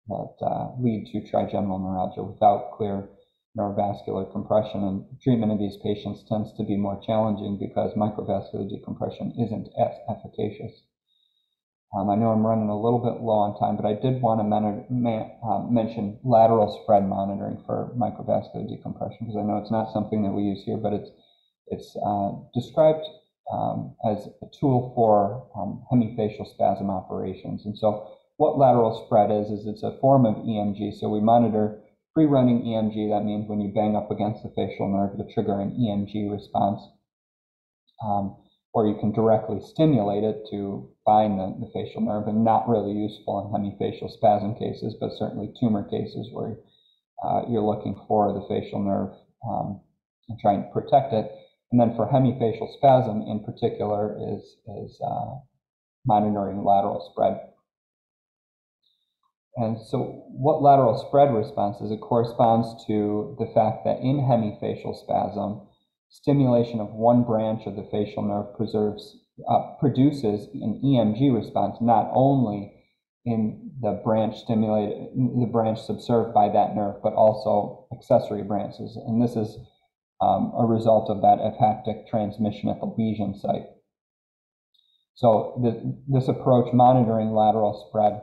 that lead to trigeminal neuralgia without clear neurovascular compression. And treatment of these patients tends to be more challenging because microvascular decompression isn't as efficacious. I know I'm running a little bit low on time, but I did want to mention lateral spread monitoring for microvascular decompression, because I know it's not something that we use here, but it's described as a tool for hemifacial spasm operations. And so what lateral spread is it's a form of EMG. So we monitor free-running EMG. That means when you bang up against the facial nerve to trigger an EMG response. Or you can directly stimulate it to bind the facial nerve, and not really useful in hemifacial spasm cases, but certainly tumor cases where you're looking for the facial nerve and trying to protect it. And then for hemifacial spasm in particular is monitoring lateral spread. And so what lateral spread response is, it corresponds to the fact that in hemifacial spasm, stimulation of one branch of the facial nerve produces an EMG response, not only in the branch subserved by that nerve, but also accessory branches. And this is a result of that ephaptic transmission at the lesion site. So this approach, monitoring lateral spread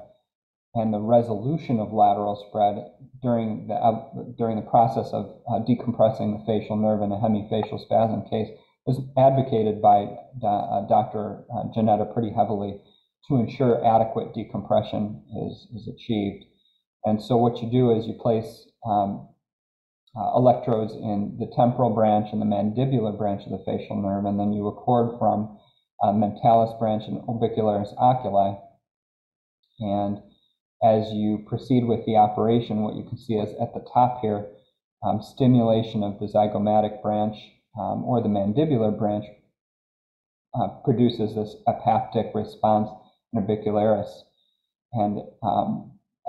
and the resolution of lateral spread during the process of decompressing the facial nerve in a hemifacial spasm case, was advocated by Dr. Janetta pretty heavily to ensure adequate decompression is achieved. And so what you do is you place electrodes in the temporal branch and the mandibular branch of the facial nerve, and then you record from mentalis branch and orbicularis oculi. And as you proceed with the operation, what you can see is at the top here, stimulation of the zygomatic branch or the mandibular branch produces this apaptic response in orbicularis. And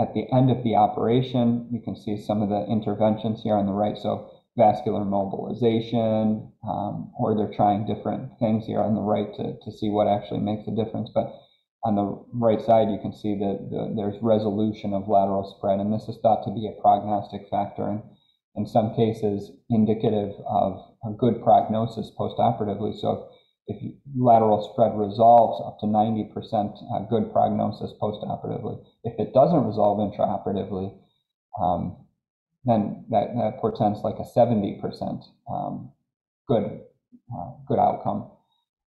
at the end of the operation, you can see some of the interventions here on the right. So vascular mobilization, or they're trying different things here on the right to see what actually makes a difference. But on the right side, you can see that there's resolution of lateral spread, and this is thought to be a prognostic factor, and in some cases indicative of a good prognosis postoperatively. So if lateral spread resolves, up to 90% good prognosis postoperatively. If it doesn't resolve intraoperatively, then that portends like a 70% good outcome.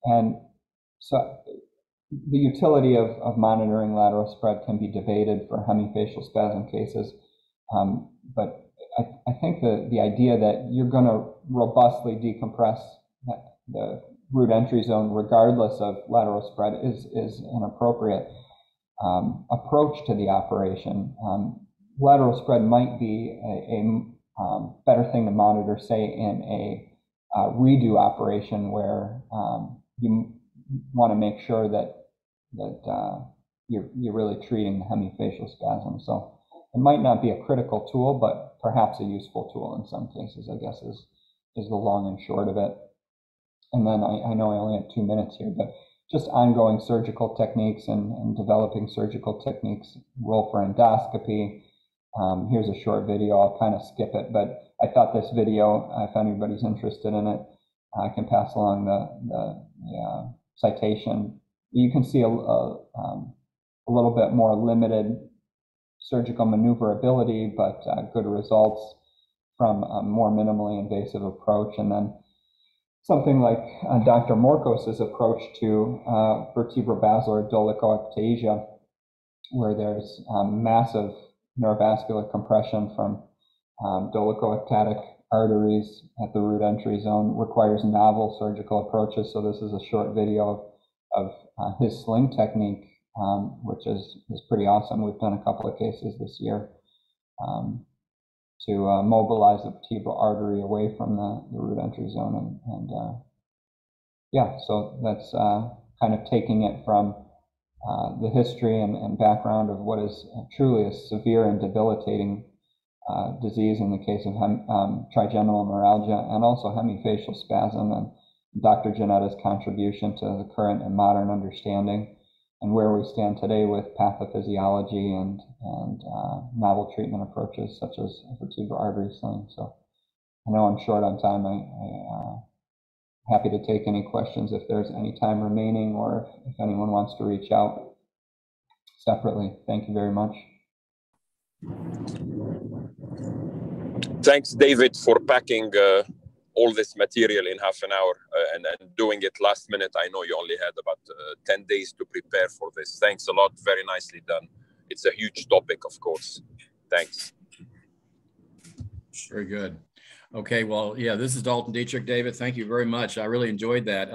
And so the utility of monitoring lateral spread can be debated for hemifacial spasm cases, but I think the idea that you're going to robustly decompress the root entry zone regardless of lateral spread is an appropriate approach to the operation. Lateral spread might be a better thing to monitor, say, in a redo operation where you want to make sure that you're really treating the hemifacial spasm. So it might not be a critical tool, but perhaps a useful tool in some cases, I guess, is the long and short of it. And then I know I only have 2 minutes here, but just ongoing surgical techniques and developing surgical techniques, role for endoscopy. Here's a short video. I'll kind of skip it, but I thought this video, if anybody's interested in it, I can pass along the citation. You can see a little bit more limited surgical maneuverability, but good results from a more minimally invasive approach. And then something like Dr. Morkos's approach to vertebrobasilar dolichoectasia, where there's massive neurovascular compression from dolichoectatic arteries at the root entry zone, requires novel surgical approaches. So this is a short video of his sling technique, which is pretty awesome. We've done a couple of cases this year to mobilize the vertebral artery away from the root entry zone. And yeah, so that's kind of taking it from the history and background of what is truly a severe and debilitating disease in the case of trigeminal neuralgia and also hemifacial spasm, and Dr. Janetta's contribution to the current and modern understanding, and where we stand today with pathophysiology and novel treatment approaches such as vertebral artery sling. So I know I'm short on time. I'm happy to take any questions if there's any time remaining, or if anyone wants to reach out separately. Thank you very much. Thanks, David, for packing all this material in half an hour and doing it last minute. I know you only had about 10 days to prepare for this. Thanks a lot. Very nicely done. It's a huge topic, of course. Thanks. Very good. Okay, well, yeah, this is Dalton Dietrich. David, thank you very much. I really enjoyed that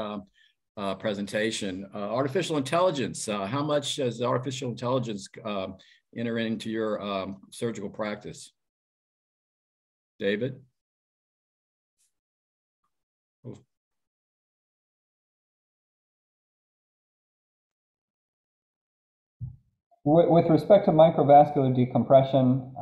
presentation. Artificial intelligence, how much does artificial intelligence enter into your surgical practice? David? With respect to microvascular decompression,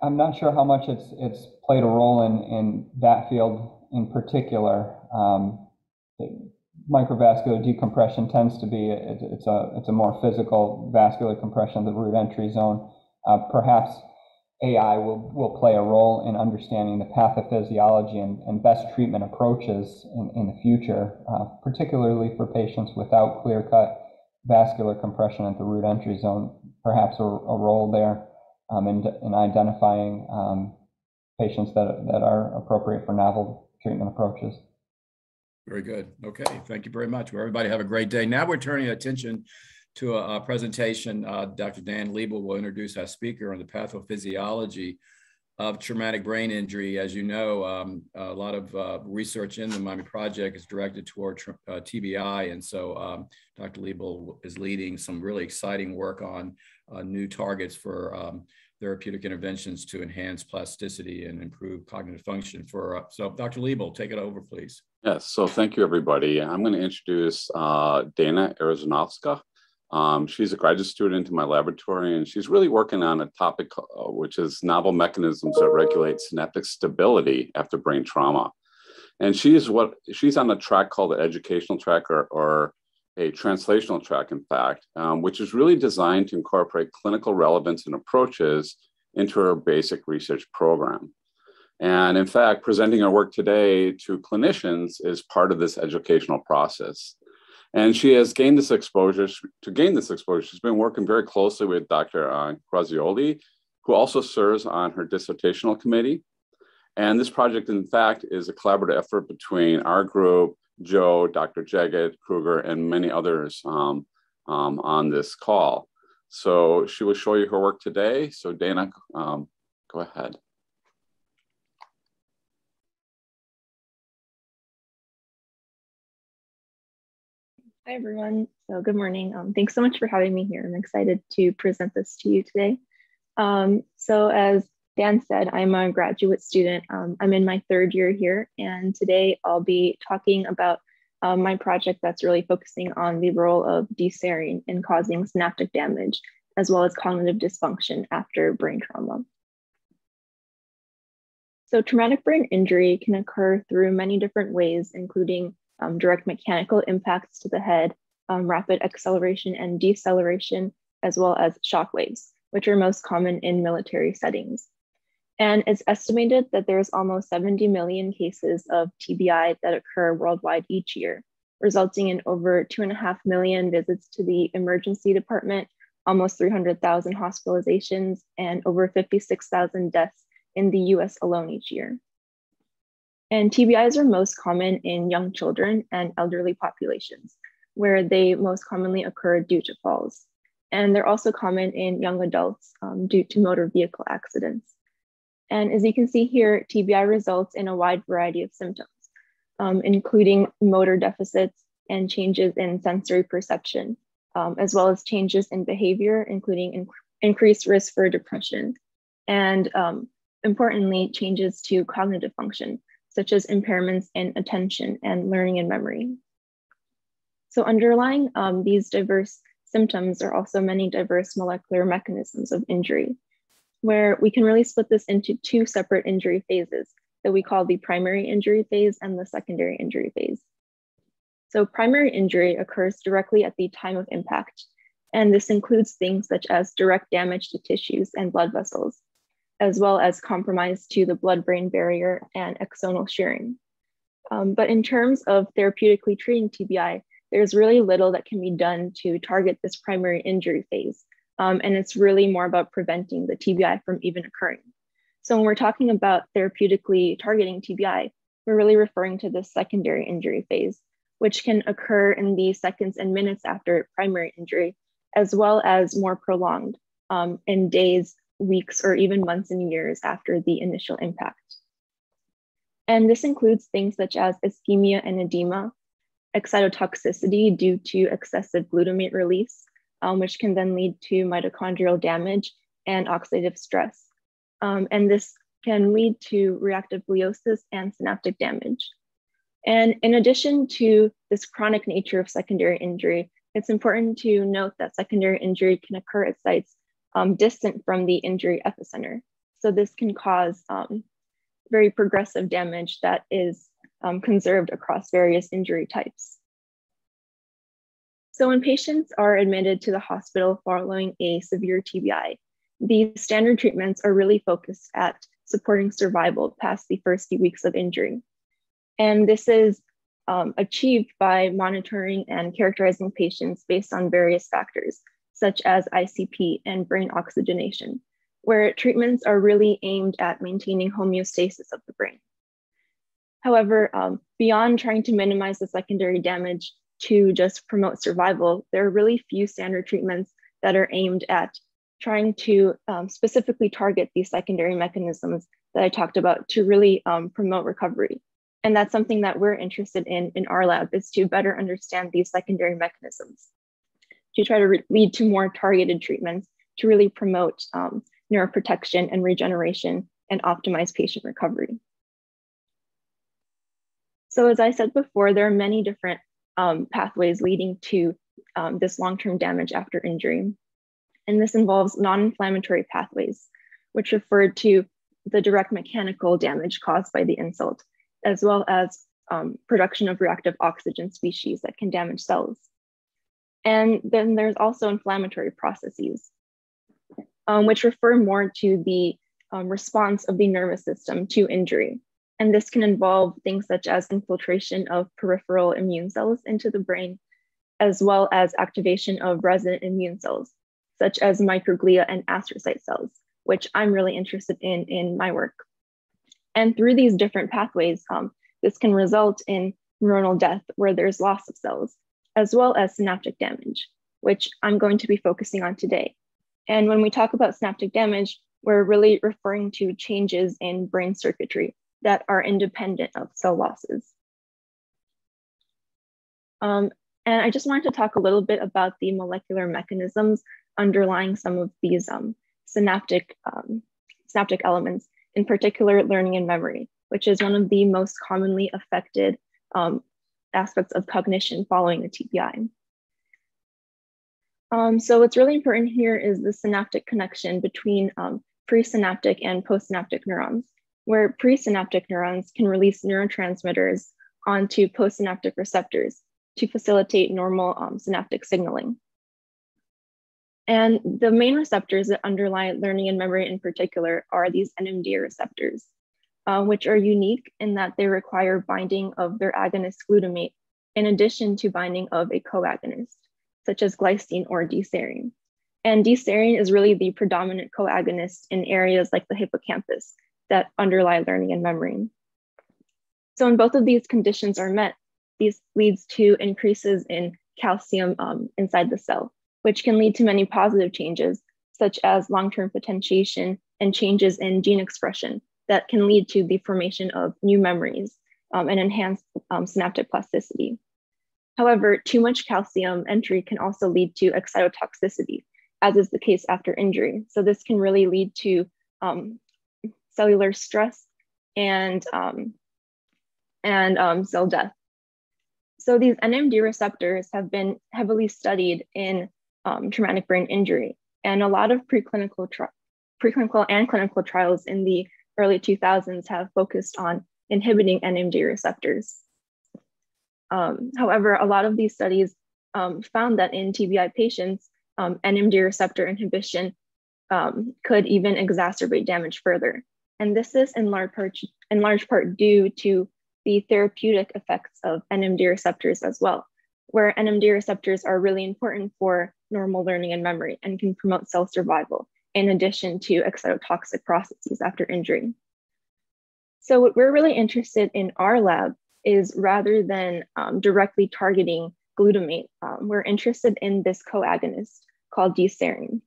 I'm not sure how much it's played a role in that field in particular. Microvascular decompression tends to be it's a more physical vascular compression of the root entry zone. Perhaps AI will play a role in understanding the pathophysiology and best treatment approaches in the future, particularly for patients without clear-cut vascular compression at the root entry zone. Perhaps a role there in identifying patients that are appropriate for novel treatment approaches. Very good. Okay, thank you very much. Well, everybody have a great day. Now we're turning attention to a presentation. Dr. Dan Liebel will introduce our speaker on the pathophysiology of traumatic brain injury. As you know, a lot of research in the Miami Project is directed toward TBI. And so Dr. Liebel is leading some really exciting work on new targets for therapeutic interventions to enhance plasticity and improve cognitive function. So Dr. Liebel, take it over, please. Yes, so thank you, everybody. I'm going to introduce Dana Arizonowska. She's a graduate student in my laboratory, and she's really working on a topic which is novel mechanisms that regulate synaptic stability after brain trauma. And she's on a track called the educational track or a translational track, in fact, which is really designed to incorporate clinical relevance and approaches into her basic research program. And in fact, presenting our work today to clinicians is part of this educational process. And she has gained this exposure. To gain this exposure, she's been working very closely with Dr. Grazioli, who also serves on her dissertational committee. And this project, in fact, is a collaborative effort between our group, Joe, Dr. Jagged, Kruger, and many others on this call. So she will show you her work today. So Dana, go ahead. Hi, everyone. So good morning. Thanks so much for having me here. I'm excited to present this to you today. So as Dan said, I'm a graduate student. I'm in my third year here, and today I'll be talking about my project that's really focusing on the role of De-Serine in causing synaptic damage, as well as cognitive dysfunction after brain trauma. So traumatic brain injury can occur through many different ways, including direct mechanical impacts to the head, rapid acceleration and deceleration, as well as shock waves, which are most common in military settings. And it's estimated that there's almost 70 million cases of TBI that occur worldwide each year, resulting in over 2.5 million visits to the emergency department, almost 300,000 hospitalizations, and over 56,000 deaths in the US alone each year. And TBIs are most common in young children and elderly populations, where they most commonly occur due to falls. And they're also common in young adults due to motor vehicle accidents. And as you can see here, TBI results in a wide variety of symptoms, including motor deficits and changes in sensory perception, as well as changes in behavior, including increased risk for depression, and importantly, changes to cognitive function, such as impairments in attention and learning and memory. So underlying these diverse symptoms are also many diverse molecular mechanisms of injury, where we can really split this into two separate injury phases that we call the primary injury phase and the secondary injury phase. So primary injury occurs directly at the time of impact, and this includes things such as direct damage to tissues and blood vessels, as well as compromise to the blood-brain barrier and axonal shearing. But in terms of therapeutically treating TBI, there's really little that can be done to target this primary injury phase. And it's really more about preventing the TBI from even occurring. So when we're talking about therapeutically targeting TBI, we're really referring to the secondary injury phase, which can occur in the seconds and minutes after primary injury, as well as more prolonged in days, weeks, or even months and years after the initial impact. And this includes things such as ischemia and edema, excitotoxicity due to excessive glutamate release, which can then lead to mitochondrial damage and oxidative stress. And this can lead to reactive gliosis and synaptic damage. And in addition to this chronic nature of secondary injury, it's important to note that secondary injury can occur at sites distant from the injury epicenter. So this can cause very progressive damage that is conserved across various injury types. So when patients are admitted to the hospital following a severe TBI, the standard treatments are really focused at supporting survival past the first few weeks of injury. And this is achieved by monitoring and characterizing patients based on various factors, such as ICP and brain oxygenation, where treatments are really aimed at maintaining homeostasis of the brain. However, beyond trying to minimize the secondary damage, to just promote survival, there are really few standard treatments that are aimed at trying to specifically target these secondary mechanisms that I talked about to really promote recovery. And that's something that we're interested in our lab, is to better understand these secondary mechanisms, to try to lead to more targeted treatments to really promote neuroprotection and regeneration and optimize patient recovery. So as I said before, there are many different pathways leading to this long-term damage after injury. And this involves non-inflammatory pathways, which refer to the direct mechanical damage caused by the insult, as well as production of reactive oxygen species that can damage cells. And then there's also inflammatory processes, which refer more to the response of the nervous system to injury. And this can involve things such as infiltration of peripheral immune cells into the brain, as well as activation of resident immune cells, such as microglia and astrocyte cells, which I'm really interested in my work. And through these different pathways, this can result in neuronal death, where there's loss of cells, as well as synaptic damage, which I'm going to be focusing on today. And when we talk about synaptic damage, we're really referring to changes in brain circuitry that are independent of cell losses. And I just wanted to talk a little bit about the molecular mechanisms underlying some of these synaptic elements, in particular learning and memory, which is one of the most commonly affected aspects of cognition following a TBI. So what's really important here is the synaptic connection between presynaptic and postsynaptic neurons, where presynaptic neurons can release neurotransmitters onto postsynaptic receptors to facilitate normal synaptic signaling. And the main receptors that underlie learning and memory in particular are these NMDA receptors, which are unique in that they require binding of their agonist glutamate in addition to binding of a coagonist, such as glycine or De-Serine. And De-Serine is really the predominant coagonist in areas like the hippocampus that underlie learning and memory. So when both of these conditions are met, this leads to increases in calcium inside the cell, which can lead to many positive changes, such as long-term potentiation and changes in gene expression that can lead to the formation of new memories and enhanced synaptic plasticity. However, too much calcium entry can also lead to excitotoxicity, as is the case after injury. So this can really lead to cellular stress and cell death. So these NMD receptors have been heavily studied in traumatic brain injury, and a lot of preclinical and clinical trials in the early 2000s have focused on inhibiting NMD receptors. However, a lot of these studies found that in TBI patients, NMD receptor inhibition could even exacerbate damage further. And this is in large part due to the therapeutic effects of NMD receptors as well, where NMD receptors are really important for normal learning and memory and can promote cell survival, in addition to excitotoxic processes after injury. So what we're really interested in our lab is, rather than directly targeting glutamate, we're interested in this coagonist called De-Serine.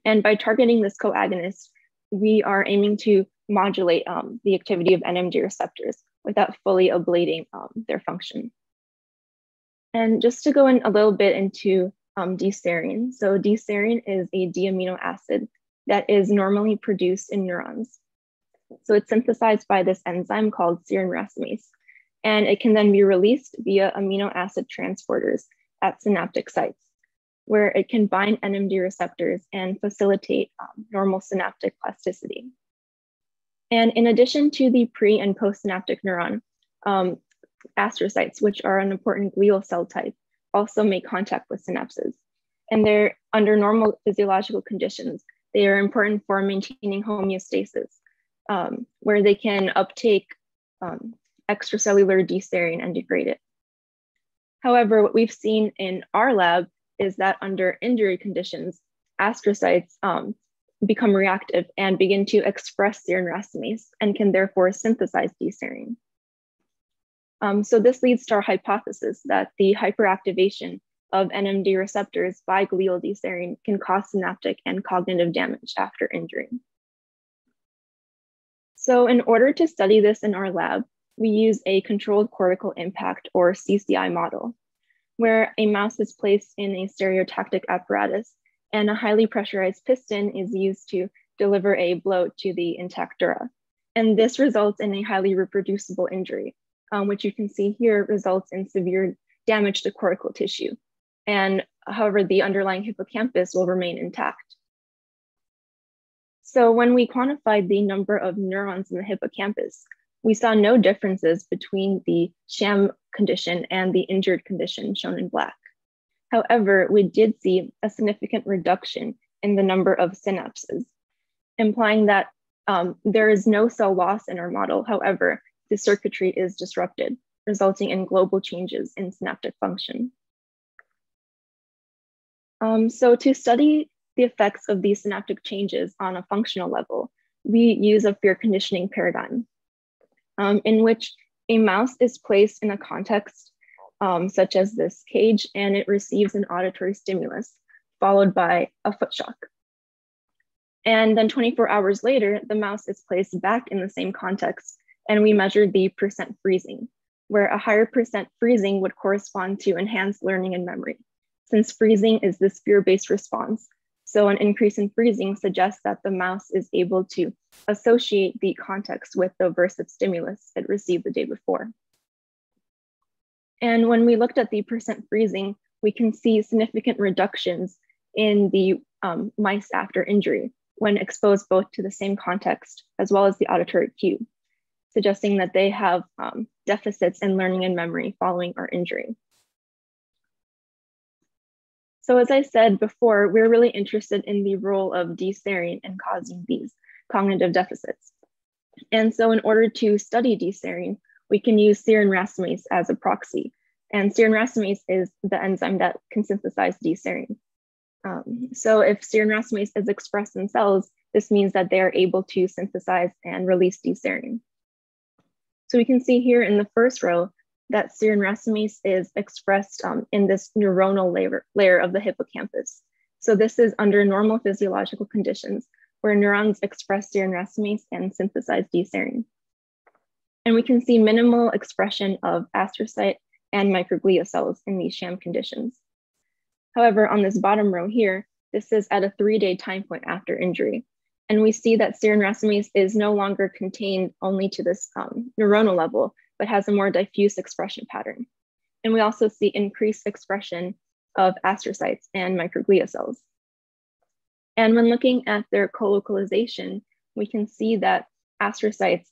And by targeting this coagonist, we are aiming to modulate the activity of NMD receptors without fully ablating their function. And just to go in a little bit into De-Serine. So De-Serine is a D-amino acid that is normally produced in neurons. So it's synthesized by this enzyme called serine racemase, and it can then be released via amino acid transporters at synaptic sites, where it can bind NMD receptors and facilitate normal synaptic plasticity. And in addition to the pre and postsynaptic neuron, astrocytes, which are an important glial cell type, also make contact with synapses. And they're under normal physiological conditions. They are important for maintaining homeostasis, where they can uptake extracellular De-Serine and degrade it. However, what we've seen in our lab is that under injury conditions, astrocytes become reactive and begin to express serine racemase and can therefore synthesize De-Serine. So this leads to our hypothesis that the hyperactivation of NMD receptors by glial De-Serine can cause synaptic and cognitive damage after injury. So in order to study this in our lab, we use a controlled cortical impact, or CCI model, where a mouse is placed in a stereotactic apparatus and a highly pressurized piston is used to deliver a blow to the intact dura. And this results in a highly reproducible injury, which you can see here results in severe damage to cortical tissue. And however, the underlying hippocampus will remain intact. So when we quantified the number of neurons in the hippocampus, we saw no differences between the sham condition and the injured condition shown in black. However, we did see a significant reduction in the number of synapses, implying that there is no cell loss in our model. However, the circuitry is disrupted, resulting in global changes in synaptic function. So to study the effects of these synaptic changes on a functional level, we use a fear conditioning paradigm in which a mouse is placed in a context such as this cage, and it receives an auditory stimulus followed by a foot shock. And then 24 hours later, the mouse is placed back in the same context, and we measure the percent freezing, where a higher percent freezing would correspond to enhanced learning and memory, since freezing is this fear-based response. So an increase in freezing suggests that the mouse is able to associate the context with the aversive stimulus it received the day before. And when we looked at the percent freezing, we can see significant reductions in the mice after injury when exposed both to the same context as well as the auditory cue, suggesting that they have deficits in learning and memory following our injury. So as I said before, we're really interested in the role of De-Serine in causing these cognitive deficits. And so in order to study De-Serine, we can use serine racemase as a proxy. And serine racemase is the enzyme that can synthesize De-Serine. So if serine racemase is expressed in cells, this means that they are able to synthesize and release De-Serine. So we can see here in the first row that serine racemase is expressed in this neuronal layer of the hippocampus. So this is under normal physiological conditions where neurons express serine racemase and synthesize De-Serine. And we can see minimal expression of astrocyte and microglia cells in these sham conditions. However, on this bottom row here, this is at a 3-day time point after injury. And we see that serine racemase is no longer contained only to this neuronal level, but has a more diffuse expression pattern. And we also see increased expression of astrocytes and microglia cells. And when looking at their colocalization, we can see that astrocytes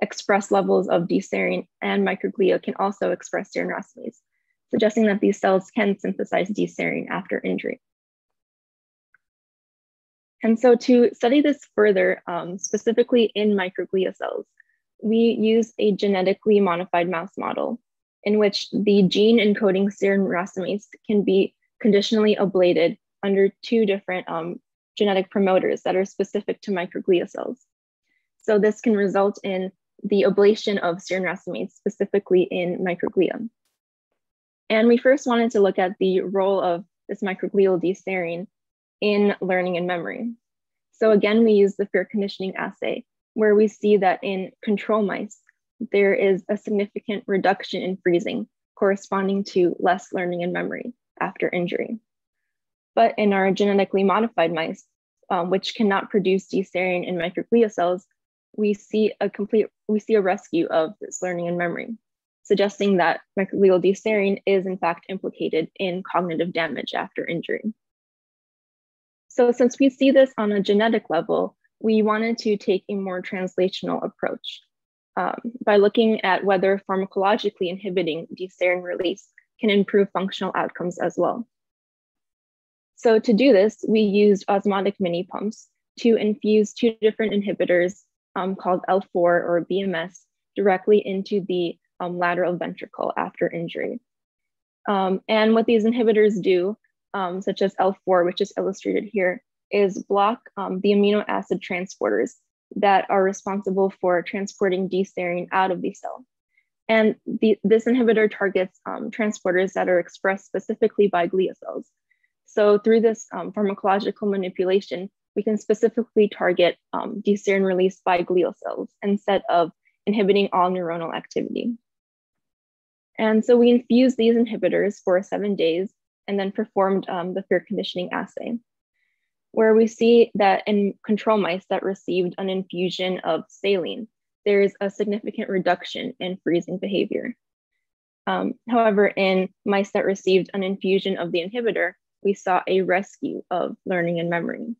express levels of De-Serine, and microglia can also express serine racemase, suggesting that these cells can synthesize De-Serine after injury. And so to study this further, specifically in microglia cells, we use a genetically modified mouse model in which the gene encoding serine racemase can be conditionally ablated under 2 different genetic promoters that are specific to microglia cells. So this can result in the ablation of serine racemase specifically in microglia. And we first wanted to look at the role of this microglial De-Serine in learning and memory. So again, we use the fear conditioning assay, where we see that in control mice, there is a significant reduction in freezing corresponding to less learning and memory after injury. But in our genetically modified mice, which cannot produce De-Serine in microglia cells, we see a rescue of this learning and memory, suggesting that microglial De-Serine is in fact implicated in cognitive damage after injury. So since we see this on a genetic level, we wanted to take a more translational approach by looking at whether pharmacologically inhibiting De-Serine release can improve functional outcomes as well. So to do this, we used osmotic mini pumps to infuse 2 different inhibitors called L4 or BMS directly into the lateral ventricle after injury. And what these inhibitors do, such as L4, which is illustrated here, is block the amino acid transporters that are responsible for transporting De-Serine out of the cell. And this inhibitor targets transporters that are expressed specifically by glial cells. So through this pharmacological manipulation, we can specifically target De-Serine release by glial cells instead of inhibiting all neuronal activity. And so we infused these inhibitors for 7 days and then performed the fear conditioning assay, where we see that in control mice that received an infusion of saline, there is a significant reduction in freezing behavior. However, in mice that received an infusion of the inhibitor, we saw a rescue of learning and memory.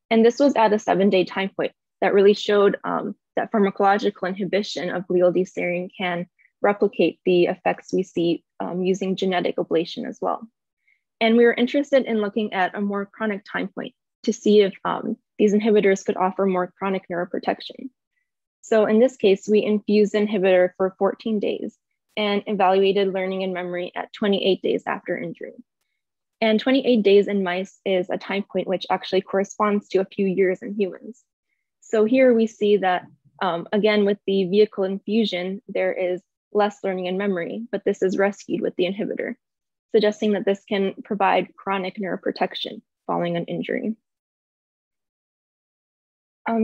And this was at a 7-day time point that really showed that pharmacological inhibition of glial De-Serine can replicate the effects we see using genetic ablation as well. And we were interested in looking at a more chronic time point to see if these inhibitors could offer more chronic neuroprotection. So in this case, we infused the inhibitor for 14 days and evaluated learning and memory at 28 days after injury. And 28 days in mice is a time point which actually corresponds to a few years in humans. So here we see that, again, with the vehicle infusion, there is less learning and memory, but this is rescued with the inhibitor, suggesting that this can provide chronic neuroprotection following an injury.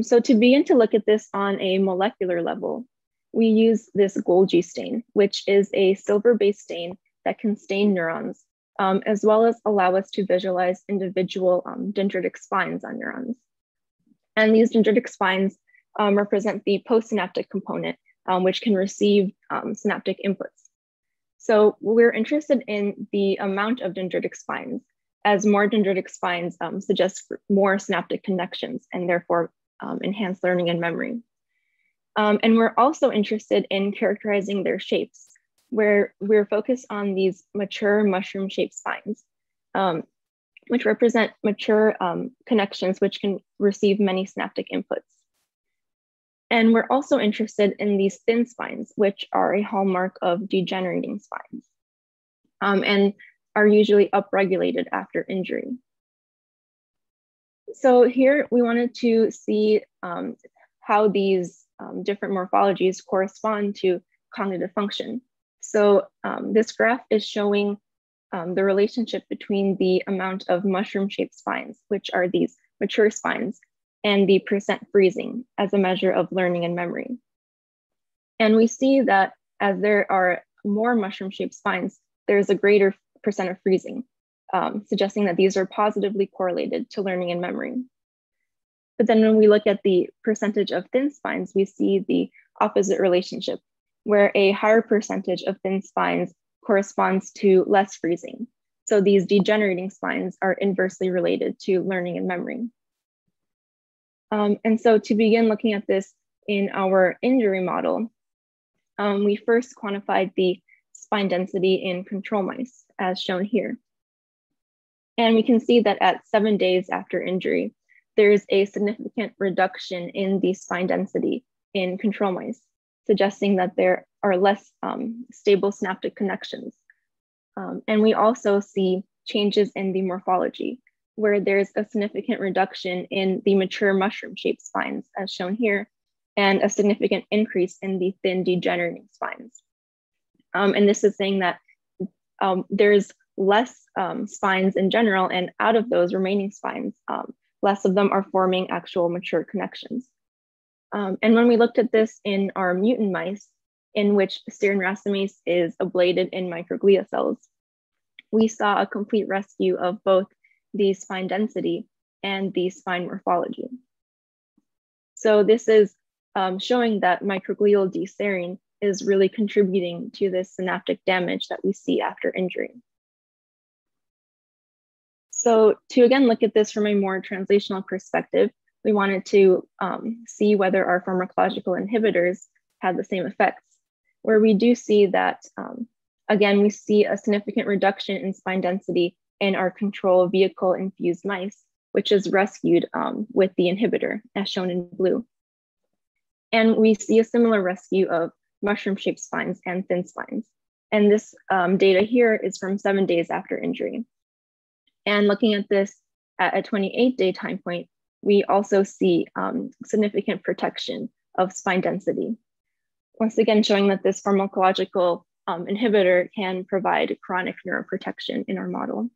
So to begin to look at this on a molecular level, we use this Golgi stain, which is a silver-based stain that can stain neurons, as well as allow us to visualize individual dendritic spines on neurons. And these dendritic spines represent the postsynaptic component, which can receive synaptic inputs. So we're interested in the amount of dendritic spines, as more dendritic spines suggest more synaptic connections and therefore enhance learning and memory. And we're also interested in characterizing their shapes, where we're focused on these mature mushroom-shaped spines, which represent mature connections which can receive many synaptic inputs. And we're also interested in these thin spines, which are a hallmark of degenerating spines and are usually upregulated after injury. So here we wanted to see how these different morphologies correspond to cognitive function. So this graph is showing the relationship between the amount of mushroom-shaped spines, which are these mature spines, and the percent freezing as a measure of learning and memory. And we see that as there are more mushroom-shaped spines, there's a greater percent of freezing, suggesting that these are positively correlated to learning and memory. But then when we look at the percentage of thin spines, we see the opposite relationship, where a higher percentage of thin spines corresponds to less freezing. So these degenerating spines are inversely related to learning and memory. And so to begin looking at this in our injury model, we first quantified the spine density in control mice, as shown here. And we can see that at 7 days after injury, there's a significant reduction in the spine density in control mice, suggesting that there are less stable synaptic connections. And we also see changes in the morphology, where there's a significant reduction in the mature mushroom-shaped spines, as shown here, and a significant increase in the thin degenerating spines. And this is saying that there's less spines in general, and out of those remaining spines, less of them are forming actual mature connections. And when we looked at this in our mutant mice, in which serine racemase is ablated in microglia cells, we saw a complete rescue of both the spine density and the spine morphology. So this is showing that microglial De-Serine is really contributing to this synaptic damage that we see after injury. So to again look at this from a more translational perspective, we wanted to see whether our pharmacological inhibitors had the same effects, where we do see that, again, we see a significant reduction in spine density in our control vehicle infused mice, which is rescued with the inhibitor, as shown in blue. And we see a similar rescue of mushroom-shaped spines and thin spines. And this data here is from 7 days after injury. And looking at this at a 28-day time point, we also see significant protection of spine density, once again showing that this pharmacological inhibitor can provide chronic neuroprotection in our model.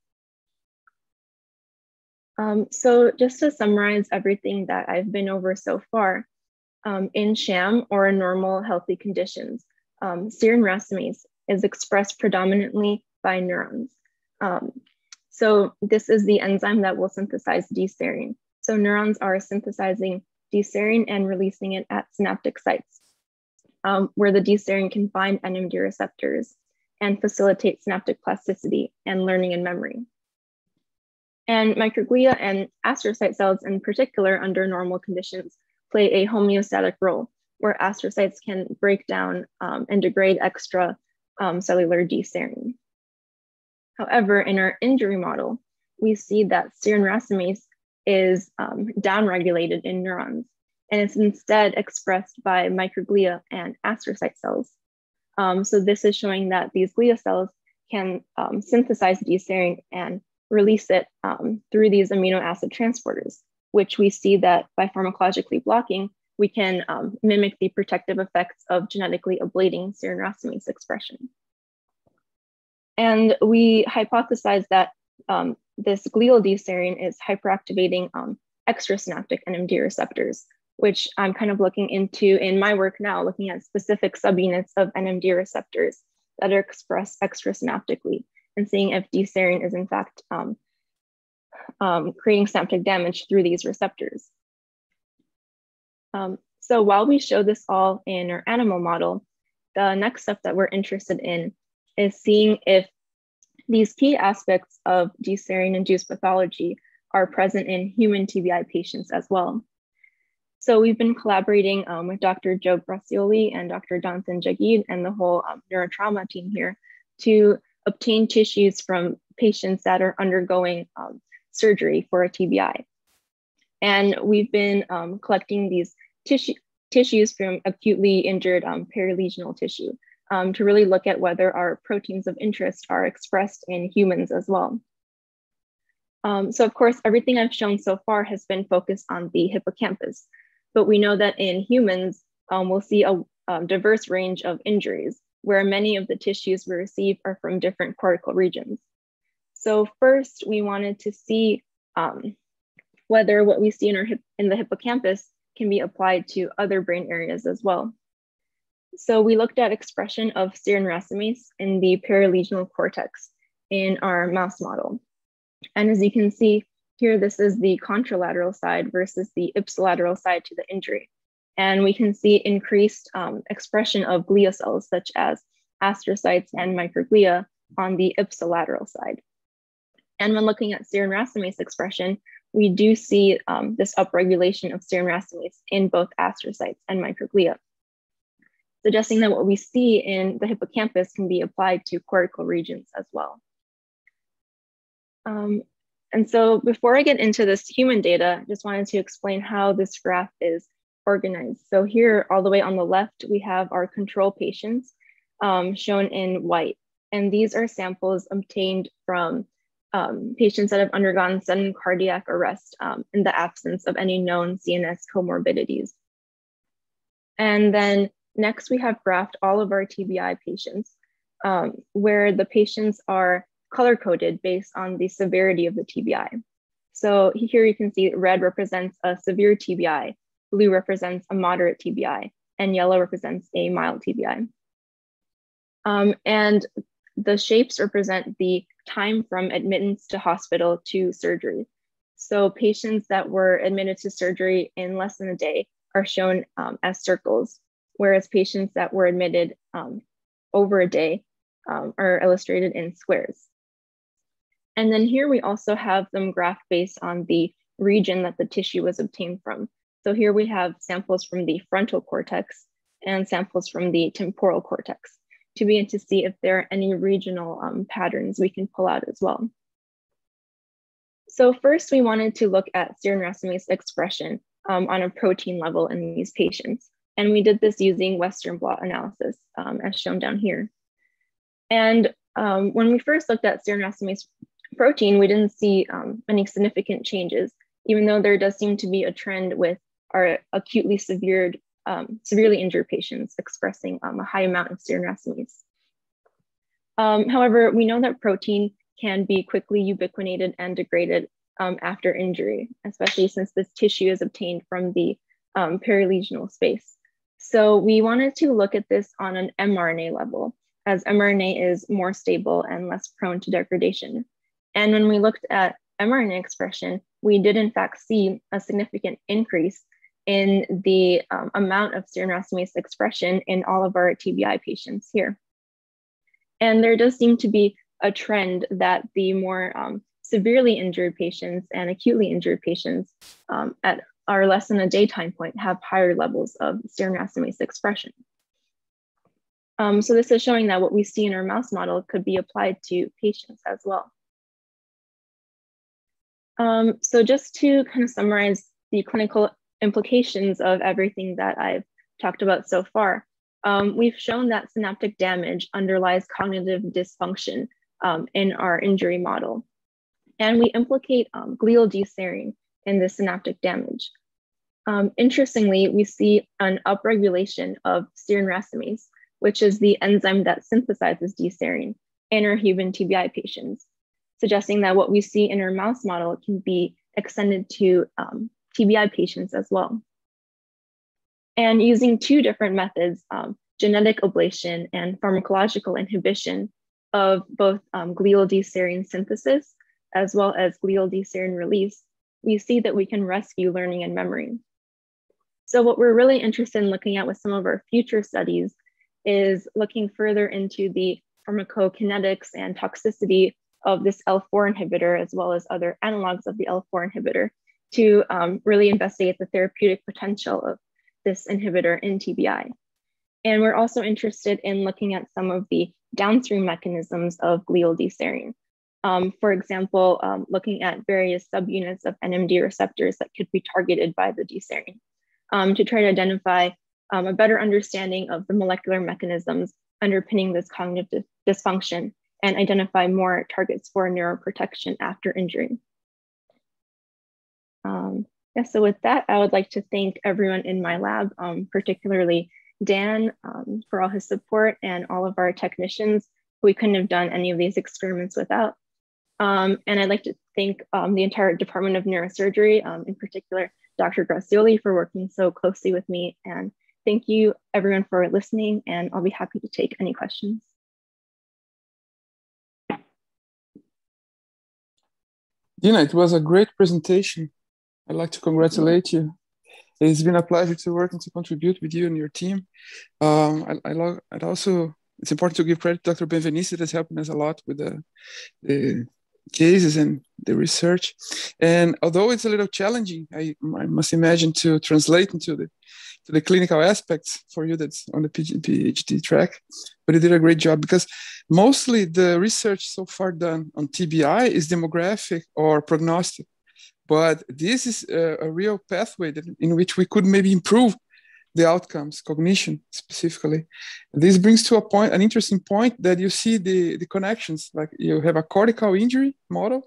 So just to summarize everything that I've been over so far, in sham or in normal healthy conditions, serine racemase is expressed predominantly by neurons. So this is the enzyme that will synthesize De-Serine. So neurons are synthesizing De-Serine and releasing it at synaptic sites, where the De-Serine can bind NMD receptors and facilitate synaptic plasticity and learning and memory. And microglia and astrocyte cells in particular under normal conditions play a homeostatic role where astrocytes can break down and degrade extra cellular De-Serine. However, in our injury model, we see that serine racemase is downregulated in neurons, and it's instead expressed by microglia and astrocyte cells. So this is showing that these glia cells can synthesize De-Serine and release it through these amino acid transporters, which we see that by pharmacologically blocking, we can mimic the protective effects of genetically ablating serine racemase expression. And we hypothesized that this glial De-Serine is hyperactivating extrasynaptic NMD receptors, which I'm kind of looking into in my work now, looking at specific subunits of NMD receptors that are expressed extrasynaptically and seeing if De-Serine is in fact creating synaptic damage through these receptors. So while we show this all in our animal model, the next step that we're interested in is seeing if these key aspects of De-Serine-induced pathology are present in human TBI patients as well. So we've been collaborating with Dr. Joe Gracioli and Dr. Jonathan Jagid and the whole neurotrauma team here to obtain tissues from patients that are undergoing surgery for a TBI. And we've been collecting these tissues from acutely injured perilesional tissue to really look at whether our proteins of interest are expressed in humans as well. So of course, everything I've shown so far has been focused on the hippocampus, but we know that in humans, we'll see a diverse range of injuries where many of the tissues we receive are from different cortical regions. So first, we wanted to see whether what we see in the hippocampus can be applied to other brain areas as well. So we looked at expression of serine racemase in the perilegional cortex in our mouse model. And as you can see here, this is the contralateral side versus the ipsilateral side to the injury. And we can see increased expression of glia cells such as astrocytes and microglia on the ipsilateral side. And when looking at serine racemase expression, we do see this upregulation of serine racemase in both astrocytes and microglia, suggesting that what we see in the hippocampus can be applied to cortical regions as well. And so before I get into this human data, I just wanted to explain how this graph is organized. So here, all the way on the left, we have our control patients shown in white. And these are samples obtained from patients that have undergone sudden cardiac arrest in the absence of any known CNS comorbidities. And then next, we have graphed all of our TBI patients where the patients are color-coded based on the severity of the TBI. So here you can see red represents a severe TBI, blue represents a moderate TBI, and yellow represents a mild TBI. And the shapes represent the time from admittance to hospital to surgery. So patients that were admitted to surgery in less than a day are shown as circles, whereas patients that were admitted over a day are illustrated in squares. And then here we also have them graphed based on the region that the tissue was obtained from. So here we have samples from the frontal cortex and samples from the temporal cortex to be able to see if there are any regional patterns we can pull out as well. So first, we wanted to look at serine racemase expression on a protein level in these patients. And we did this using Western blot analysis, as shown down here. And when we first looked at serine racemase protein, we didn't see any significant changes, even though there does seem to be a trend with our acutely severe severely injured patients expressing a high amount of serum racemase. However, we know that protein can be quickly ubiquitinated and degraded after injury, especially since this tissue is obtained from the perilesional space. So we wanted to look at this on an mRNA level, as mRNA is more stable and less prone to degradation. And when we looked at mRNA expression, we did in fact see a significant increase in the amount of serum racemase expression in all of our TBI patients here. And there does seem to be a trend that the more severely injured patients and acutely injured patients at our less than a day time point have higher levels of serum racemase expression. So this is showing that what we see in our mouse model could be applied to patients as well. So just to kind of summarize the clinical implications of everything that I've talked about so far, we've shown that synaptic damage underlies cognitive dysfunction in our injury model. And we implicate glial De-Serine in the synaptic damage. Interestingly, we see an upregulation of serum racemase, which is the enzyme that synthesizes De-Serine in our human TBI patients, suggesting that what we see in our mouse model can be extended to TBI patients as well. And using two different methods, genetic ablation and pharmacological inhibition of both glial De-Serine synthesis as well as glial De-Serine release, we see that we can rescue learning and memory. So what we're really interested in looking at with some of our future studies is looking further into the pharmacokinetics and toxicity of this L4 inhibitor, as well as other analogs of the L4 inhibitor, to really investigate the therapeutic potential of this inhibitor in TBI. And we're also interested in looking at some of the downstream mechanisms of glial De-Serine. For example, looking at various subunits of NMD receptors that could be targeted by the De-Serine to try to identify a better understanding of the molecular mechanisms underpinning this cognitive dysfunction and identify more targets for neuroprotection after injury. So with that, I would like to thank everyone in my lab, particularly Dan for all his support and all of our technicians. We couldn't have done any of these experiments without. And I'd like to thank the entire Department of Neurosurgery, in particular, Dr. Grazioli for working so closely with me. And thank you everyone for listening, and I'll be happy to take any questions. Dina, it was a great presentation. I'd like to congratulate you. It's been a pleasure to work and to contribute with you and your team. I'd also, it's important to give credit to Dr. Benveniste that's helping us a lot with the cases and the research. And although it's a little challenging, I must imagine to translate into the clinical aspects for you that's on the PhD track, but you did a great job, because mostly the research so far done on TBI is demographic or prognostic. But this is a real pathway in which we could maybe improve the outcomes, cognition specifically. This brings to a point, an interesting point, that you see the connections, like you have a cortical injury model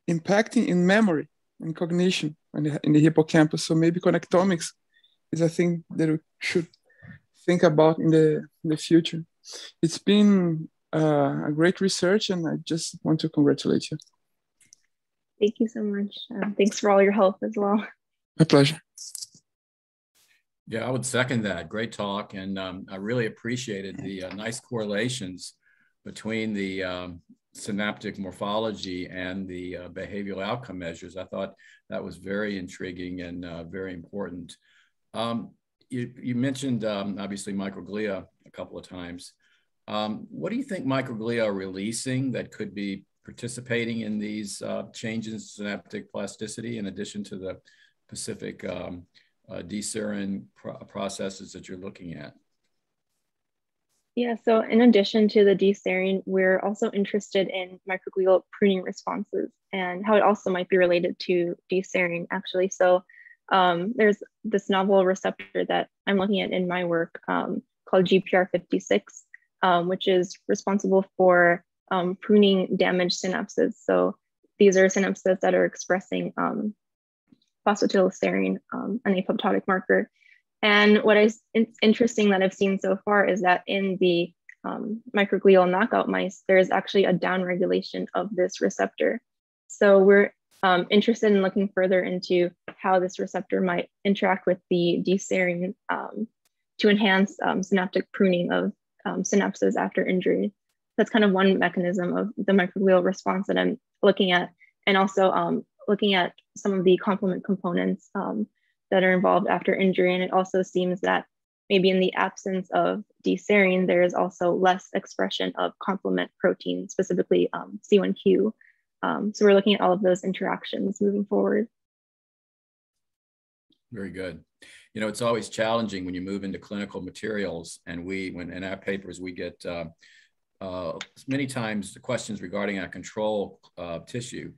impacting in memory and cognition in the hippocampus. So maybe connectomics is a thing that we should think about in the future. It's been a great research, and I just want to congratulate you. Thank you so much. Thanks for all your help as well. My pleasure. Yeah, I would second that. Great talk. And I really appreciated the nice correlations between the synaptic morphology and the behavioral outcome measures. I thought that was very intriguing and very important. You mentioned, obviously, microglia a couple of times. What do you think microglia are releasing that could be participating in these changes in synaptic plasticity, in addition to the specific De-Serine processes that you're looking at? Yeah, so in addition to the De-Serine, we're also interested in microglial pruning responses and how it also might be related to De-Serine, actually. So there's this novel receptor that I'm looking at in my work called GPR56, which is responsible for pruning damaged synapses. So these are synapses that are expressing phosphatidylserine, an apoptotic marker. And what is interesting that I've seen so far is that in the microglial knockout mice, there is actually a downregulation of this receptor. So we're interested in looking further into how this receptor might interact with the De-Serine to enhance synaptic pruning of synapses after injury. That's kind of one mechanism of the microglial response that I'm looking at, and also looking at some of the complement components that are involved after injury. And it also seems that maybe in the absence of De-Serine, there is also less expression of complement protein, specifically C1q. So we're looking at all of those interactions moving forward. Very good. You know, it's always challenging when you move into clinical materials, and when in our papers we get many times the questions regarding our control tissue.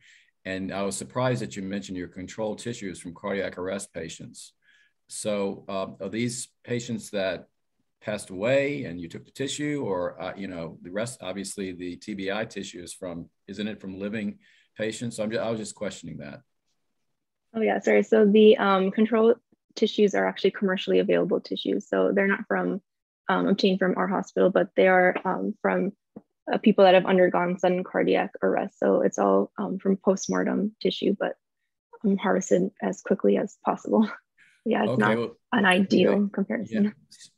And I was surprised that you mentioned your control tissues from cardiac arrest patients. So are these patients that passed away and you took the tissue, or you know, the rest? Obviously the TBI tissue is from, isn't it from living patients? So I was just questioning that. Oh yeah, sorry. So the control tissues are actually commercially available tissues. So they're not from obtained from our hospital, but they are from people that have undergone sudden cardiac arrest. So it's all from postmortem tissue, but harvested as quickly as possible. Yeah, it's not an ideal comparison. Yeah.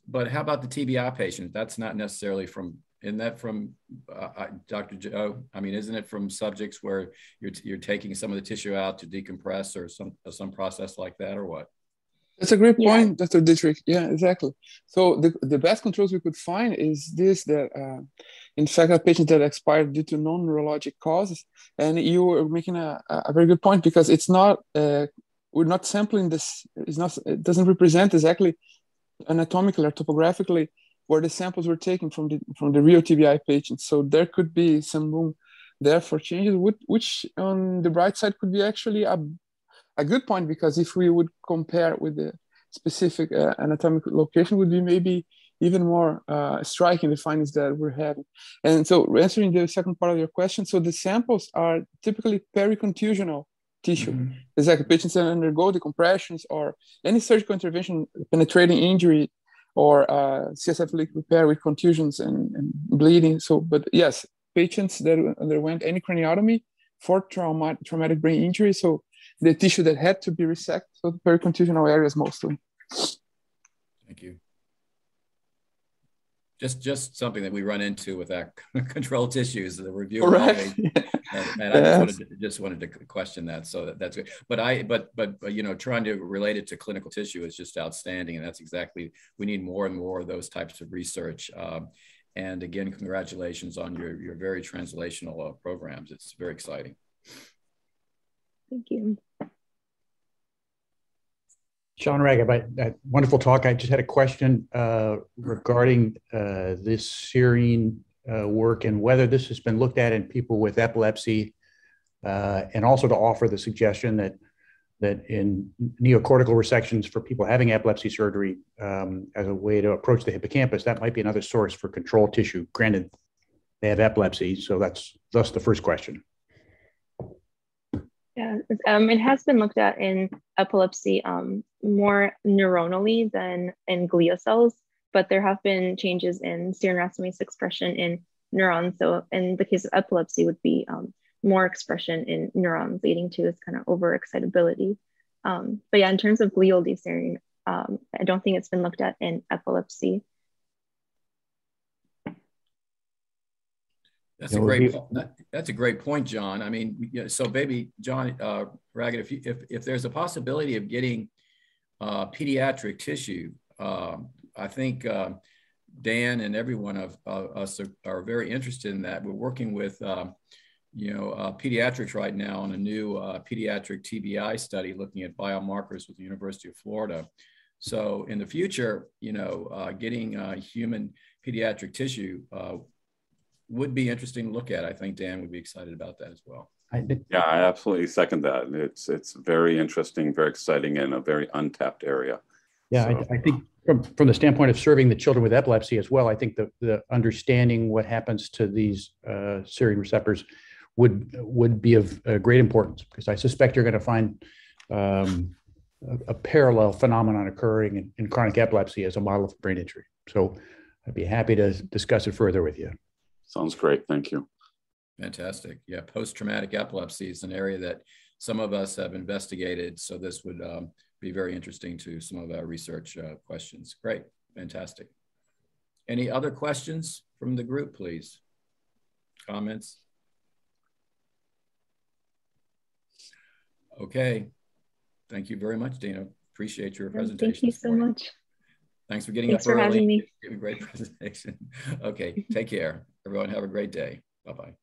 But how about the TBI patient? That's not necessarily from, isn't that from Dr. Joe? I mean, isn't it from subjects where you're taking some of the tissue out to decompress, or some process like that, or what? That's a great point, Dr. Dietrich. Yeah, exactly. So the best controls we could find is this, that in fact, a patient that expired due to non-neurologic causes. And you were making a very good point, because it's not, we're not sampling this, it doesn't represent exactly anatomically or topographically where the samples were taken from the real TBI patients. So there could be some room there for changes, which on the bright side could be actually a good point, because if we would compare with the specific anatomical location, would be maybe even more striking, the findings that we're having. And so answering the second part of your question, so the samples are typically pericontusional tissue. Mm-hmm. It's like patients that undergo decompressions or any surgical intervention, penetrating injury, or CSF leak repair with contusions and bleeding. So, but yes, patients that underwent any craniotomy for traumatic brain injury, so the tissue that had to be resected, so the pericontusional areas mostly. Thank you. Just something that we run into with our control tissues, the review. Right. And I just wanted to question that. So that's good. But you know, trying to relate it to clinical tissue is just outstanding, and that's exactly, we need more and more of those types of research. And again, congratulations on your very translational programs. It's very exciting. Thank you. John Raga, wonderful talk. I just had a question regarding this serine work and whether this has been looked at in people with epilepsy, and also to offer the suggestion that in neocortical resections for people having epilepsy surgery, as a way to approach the hippocampus, that might be another source for control tissue. Granted, they have epilepsy, so that's thus the first question. Yeah, it has been looked at in epilepsy more neuronally than in glial cells, but there have been changes in serine racemase expression in neurons. So in the case of epilepsy, would be more expression in neurons, leading to this kind of overexcitability. But yeah, in terms of glial De-Serine, I don't think it's been looked at in epilepsy. That's a great point, John. I mean, so maybe John Raggett, if there's a possibility of getting pediatric tissue, I think Dan and everyone of us are very interested in that. We're working with pediatrics right now on a new pediatric TBI study looking at biomarkers with the University of Florida. So in the future, getting human pediatric tissue would be interesting to look at. I think Dan would be excited about that as well. Yeah, I absolutely second that. It's very interesting, very exciting, and a very untapped area. Yeah, so. I think from the standpoint of serving the children with epilepsy as well, I think the understanding what happens to these serine receptors would be of great importance, because I suspect you're going to find a parallel phenomenon occurring in chronic epilepsy as a model of brain injury. So I'd be happy to discuss it further with you. Sounds great. Thank you. Fantastic. Yeah, post-traumatic epilepsy is an area that some of us have investigated. So this would be very interesting to some of our research questions. Great. Fantastic. Any other questions from the group, please? Comments? Okay. Thank you very much, Dina. Appreciate your presentation. Thank you so much. Thanks for getting Thanks up for early. having me. Give a great presentation. Okay, take care. Everyone have a great day. Bye-bye.